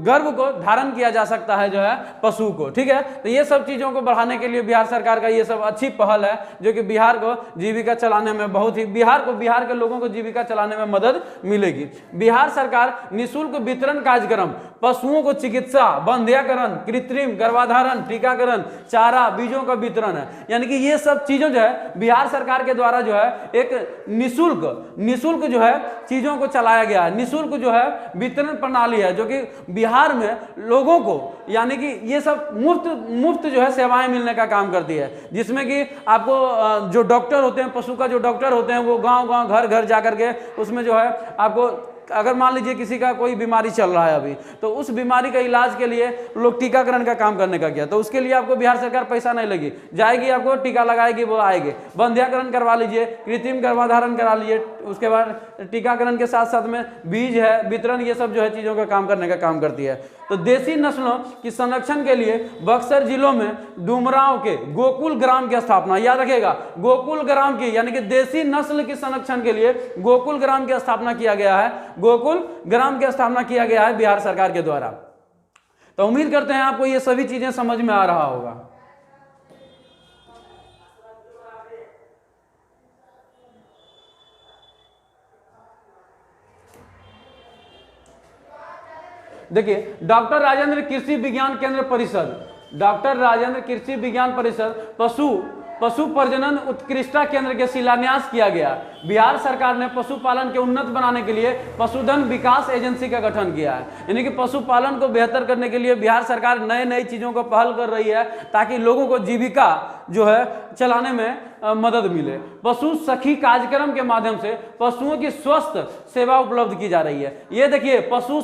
गर्भ को धारण किया जा सकता है जो है पशु को। ठीक है, तो ये सब चीज़ों को बढ़ाने के लिए बिहार सरकार का ये सब अच्छी पहल है, जो कि बिहार को जीविका चलाने में बिहार के लोगों को जीविका चलाने में मदद मिलेगी। बिहार सरकार निःशुल्क वितरण कार्यक्रम, पशुओं को चिकित्सा, बंध्याकरण, कृत्रिम गर्भाधारण, टीकाकरण, चारा, बीजों का वितरण है। यानी कि ये सब चीज़ों जो है बिहार सरकार के द्वारा जो है एक निःशुल्क जो है चीज़ों को चलाया गया है। निःशुल्क जो है वितरण प्रणाली है, जो कि बिहार में लोगों को, यानी कि ये सब मुफ्त जो है सेवाएं मिलने का काम करती है, जिसमें कि आपको जो डॉक्टर होते हैं, पशु का जो डॉक्टर होते हैं, वो गांव-गांव, घर-घर जाकर के उसमें जो है आपको अगर मान लीजिए किसी का कोई बीमारी चल रहा है अभी, तो उस बीमारी का इलाज के लिए लोग टीकाकरण का काम करने का किया, तो उसके लिए आपको बिहार सरकार पैसा नहीं लगी, जाएगी आपको टीका लगाएगी, वो आएगी। बंध्याकरण करवा लीजिए, कृत्रिम गर्भाधारण करा लीजिए, उसके बाद टीकाकरण के साथ साथ में बीज है वितरण, ये सब जो है चीज़ों का काम करने का काम करती है। तो देसी नस्लों की संरक्षण के लिए बक्सर जिलों में डुमरांव के गोकुल ग्राम की स्थापना, याद रखिएगा गोकुल ग्राम की, यानी कि देसी नस्ल की संरक्षण के लिए गोकुल ग्राम की स्थापना किया गया है, गोकुल ग्राम की स्थापना किया गया है बिहार सरकार के द्वारा। तो उम्मीद करते हैं आपको ये सभी चीजें समझ में आ रहा होगा। देखिए, डॉक्टर राजेंद्र कृषि विज्ञान केंद्र परिषद, डॉक्टर राजेंद्र कृषि विज्ञान परिषद पशु प्रजनन उत्कृष्टता केंद्र के शिलान्यास किया गया। बिहार सरकार ने पशुपालन के उन्नत बनाने के लिए पशुधन विकास एजेंसी का गठन किया है, यानी कि पशुपालन को बेहतर करने के लिए बिहार सरकार नए नई चीज़ों को पहल कर रही है ताकि लोगों को जीविका जो है चलाने में मदद मिले। पशु सखी कार्यक्रम के माध्यम से पशुओं की स्वस्थ सेवा उपलब्ध की जा रही है। ये देखिए पशु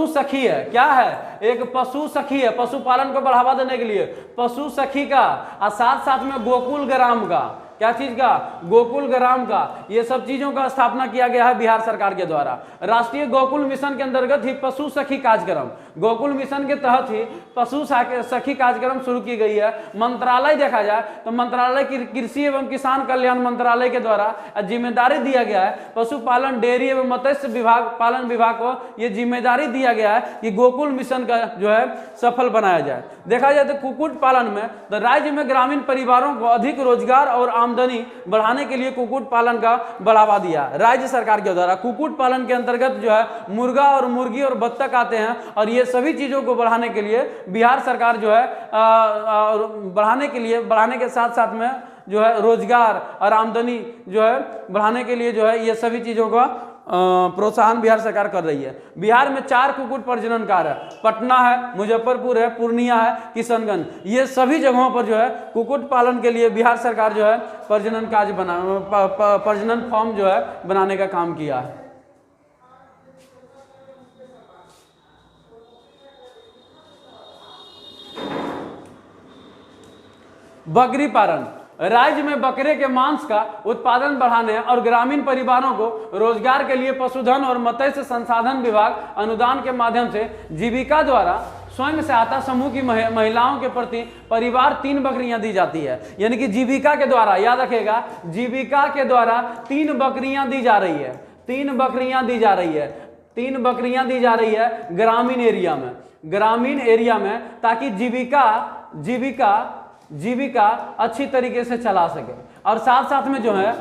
सखी है, क्या है, एक पशु सखी है, पशुपालन को बढ़ावा देने के लिए पशु सखी का, और साथ साथ में गोकुल ग्राम का, क्या चीज का, गोकुल ग्राम का, ये सब चीजों का स्थापना किया गया है बिहार सरकार के द्वारा। राष्ट्रीय गोकुल मिशन के अंतर्गत ही पशु सखी कार्यक्रम, गोकुल मिशन के तहत ही पशु सखी कार्यक्रम शुरू की गई है। मंत्रालय देखा जाए तो मंत्रालय कृषि एवं किसान कल्याण मंत्रालय के द्वारा जिम्मेदारी दिया गया है, पशुपालन डेयरी एवं मत्स्य विभाग पालन विभाग को यह जिम्मेदारी दिया गया है कि गोकुल मिशन का जो है सफल बनाया जाए। देखा जाए तो कुक्कुट पालन में तो राज्य में ग्रामीण परिवारों को अधिक रोजगार और आमदनी बढ़ाने के लिए कुक्कुट पालन का बढ़ावा दिया राज्य सरकार के द्वारा। कुक्कुट पालन के अंतर्गत जो है मुर्गा और मुर्गी और बत्तख आते हैं, और ये सभी चीज़ों को बढ़ाने के लिए बिहार सरकार जो है बढ़ाने के साथ साथ में जो है रोजगार और आमदनी जो है बढ़ाने के लिए जो है ये सभी चीज़ों का प्रोत्साहन बिहार सरकार कर रही है। बिहार में 4 कुक्कुट प्रजनन कार्य है, पटना है, मुजफ्फरपुर है, पूर्णिया है, किशनगंज, ये सभी जगहों पर जो है कुक्कुट पालन के लिए बिहार सरकार जो है प्रजनन फार्म जो है बनाने का काम किया है। बकरी पालन, राज्य में बकरे के मांस का उत्पादन बढ़ाने और ग्रामीण परिवारों को रोजगार के लिए पशुधन और मत्स्य संसाधन विभाग अनुदान के माध्यम से जीविका द्वारा स्वयं सहायता समूह की महिलाओं के प्रति परिवार 3 बकरियां दी जाती है, यानी कि जीविका के द्वारा, याद रखेगा जीविका के द्वारा 3 बकरियां दी जा रही है, 3 बकरियां दी जा रही है, 3 बकरियां दी जा रही है ग्रामीण एरिया में, ताकि जीविका अच्छी तरीके से चला सके, और साथ साथ में जो है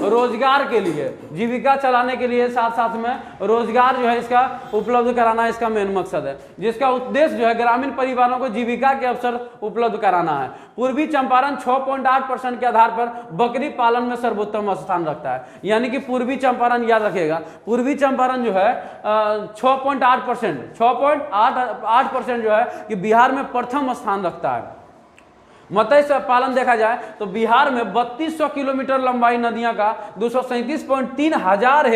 रोजगार के लिए, जीविका चलाने के लिए साथ में रोजगार जो है इसका उपलब्ध कराना इसका मेन मकसद है, जिसका उद्देश्य जो है ग्रामीण परिवारों को जीविका के अवसर उपलब्ध कराना है। पूर्वी चंपारण 6.8% के आधार पर बकरी पालन में सर्वोत्तम स्थान रखता है, यानी कि पूर्वी चंपारण, याद रखिएगा पूर्वी चंपारण जो है 6.8% जो है कि बिहार में प्रथम स्थान रखता है। मत्स्य पालन देखा जाए तो बिहार में 3200 किलोमीटर लंबाई नदियां का 237.3 हजार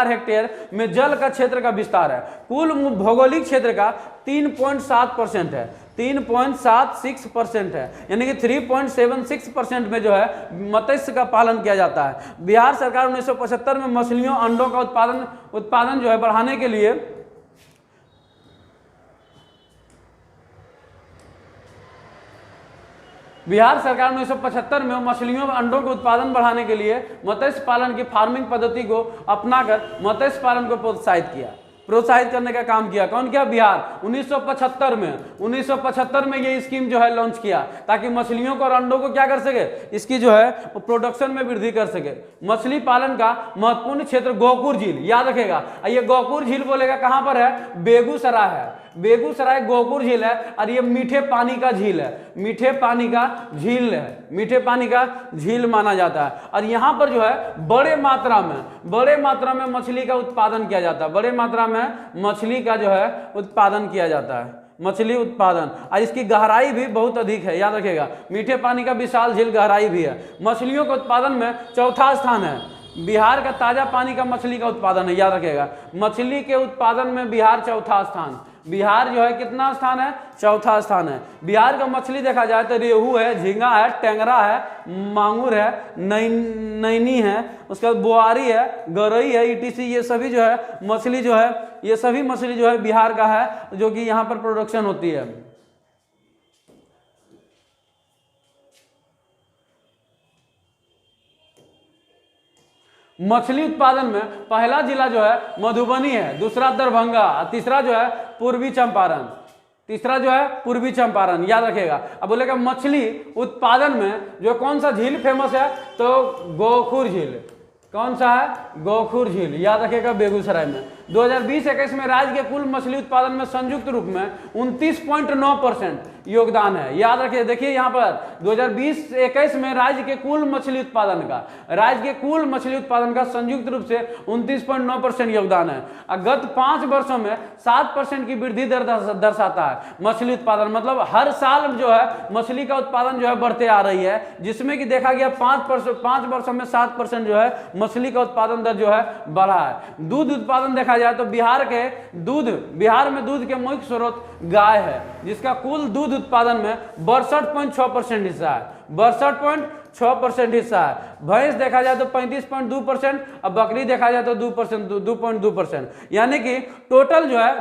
हेक्टेयर में जल का क्षेत्र का विस्तार है। कुल भौगोलिक क्षेत्र का 3.7% है, 3.76% है, यानी कि 3.76% में जो है मत्स्य का पालन किया जाता है। बिहार सरकार 1975 में मछलियों अंडों का उत्पादन जो है बढ़ाने के लिए बिहार सरकार 1975 में मछलियों अंडों के उत्पादन बढ़ाने के लिए मत्स्य पालन की फार्मिंग पद्धति को अपनाकर मत्स्य पालन को प्रोत्साहित करने का काम किया। कौन किया? बिहार। 1975 में ये स्कीम जो है लॉन्च किया ताकि मछलियों को और अंडों को क्या कर सके, इसकी जो है प्रोडक्शन में वृद्धि कर सके। मछली पालन का महत्वपूर्ण क्षेत्र गोकुर झील, याद रखेगा। ये गोकुर झील बोलेगा कहां पर है? बेगूसराय है, बेगूसराय गोकुर झील है, और ये मीठे पानी का झील है, मीठे पानी का झील माना जाता है। और यहाँ पर जो है बड़े मात्रा में मछली का उत्पादन किया जाता है, बड़े मात्रा में मछली का जो है उत्पादन किया जाता है। मछली उत्पादन, और इसकी गहराई भी बहुत अधिक है, याद रखिएगा। मीठे पानी का विशाल झील, गहराई भी है। मछलियों के उत्पादन में चौथा स्थान है। बिहार का ताजा पानी का मछली का उत्पादन है, याद रखिएगा। मछली के उत्पादन में बिहार चौथा स्थान। बिहार जो है कितना स्थान है? चौथा स्थान है। बिहार का मछली देखा जाए तो रेहू है, झींगा है, टेंगरा है, मांगुर है, नैनी है, उसके बाद बोआरी है, गरई है, ईटीसी, ये सभी जो है मछली जो है, ये सभी मछली जो है बिहार का है, जो कि यहाँ पर प्रोडक्शन होती है। मछली उत्पादन में पहला जिला जो है मधुबनी है, दूसरा दरभंगा, तीसरा जो है पूर्वी चंपारण, तीसरा जो है पूर्वी चंपारण, याद रखिएगा। अब बोलेगा मछली उत्पादन में जो कौन सा झील फेमस है, तो गोखुर झील। कौन सा है? गोखुर झील, याद रखिएगा, बेगूसराय में। 2020-21 में राज्य के कुल मछली उत्पादन में संयुक्त रूप में 29.9% योगदान है, याद रखिए। देखिए यहाँ पर 2020-21 में राज्य के कुल मछली उत्पादन का संयुक्त रूप से 29.9% योगदान है। गत 5 वर्षों में 7% की वृद्धि दर दर्शाता है मछली उत्पादन। मतलब हर साल जो है मछली का उत्पादन जो है बढ़ते आ रही है, जिसमें कि देखा गया 5 वर्षों में 7% जो है मछली का उत्पादन दर जो है बढ़ा है। दूध उत्पादन देखा जाए तो बिहार में दूध के मुख्य स्रोत गाय है, जिसका कुल दूध उत्पादन में 62.6% हिस्सा है, 62.6% हिस्सा है। भैंस देखा जाए तो 35.2% और बकरी देखा जाए तो 2.2%। यानी कि टोटल जो है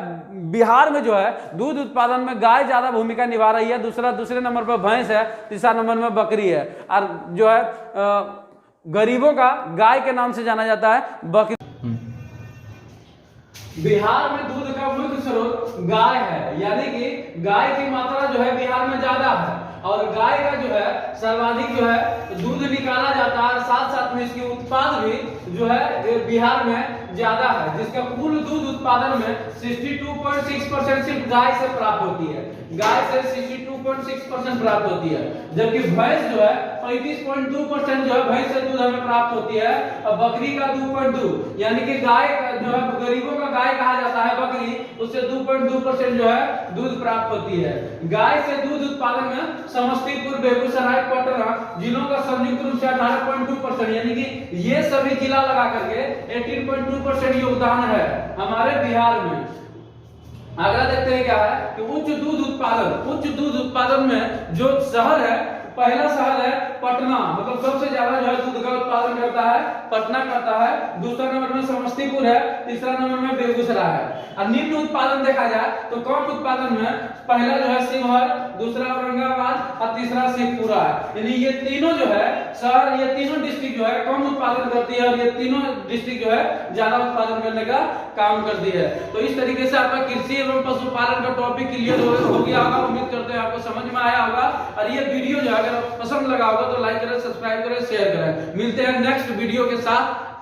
बिहार में जो है दूध उत्पादन में गाय ज्यादा भूमिका निभा रही है, दूसरे नंबर पर भैंस है, तीसरा नंबर में बकरी है, और जो है गरीबों का गाय के नाम से जाना जाता है बकरी। बिहार में दूध का मुख्य स्रोत गाय है, यानी कि गाय की मात्रा जो है बिहार में ज्यादा है, और गाय का जो है सर्वाधिक जो है दूध निकाला जाता है, साथ साथ में इसकी उत्पाद भी जो है बिहार में ज्यादा है, जिसका कुल दूध उत्पादन में 62.6% सिर्फ गाय से प्राप्त होती है। गाय से 62.6% प्राप्त होती है, जबकि भैंस जो है 35.2% जो है भैंस से दूध हमें प्राप्त होती है, और बकरी का 2.2, यानी कि गाय जो है गरीबों का गाय कहा जाता है बकरी, उससे 2.2% जो है दूध प्राप्त होती है। गाय से दूध उत्पादन में समस्तीपुर, बेगूसराय, पटना जिलों का संयुक्त रूप से 18.2%, यानी कि ये सभी जिला लगा करके 18.2% योगदान है हमारे बिहार में। अगला देखते हैं क्या है कि उच्च दूध उत्पादन में जो शहर है, पहला शहर है पटना, मतलब सबसे ज्यादा जो है दूध का उत्पादन करता है पटना करता है, दूसरा नंबर में समस्तीपुर है, तीसरा नंबर में बेगूसराय है। और निम्न उत्पादन देखा जाए तो कम उत्पादन में पहला जो है शिवहर, दूसरा औरंगाबाद और तीसरा शेखपुरा है। यानी ये तीनों जो है शहर, ये तीनों डिस्ट्रिक्ट जो है कम उत्पादन करती है, और ये तीनों डिस्ट्रिक्ट जो है ज्यादा उत्पादन करने का काम करती है। तो इस तरीके से आपका कृषि एवं पशुपालन का टॉपिक क्लियर हो गया होगा। उम्मीद करते हैं आपको समझ में आया होगा, और ये वीडियो जो है अगर पसंद लगा होगा तो लाइक करें, सब्सक्राइब करें, शेयर करें। मिलते हैं नेक्स्ट वीडियो के साथ।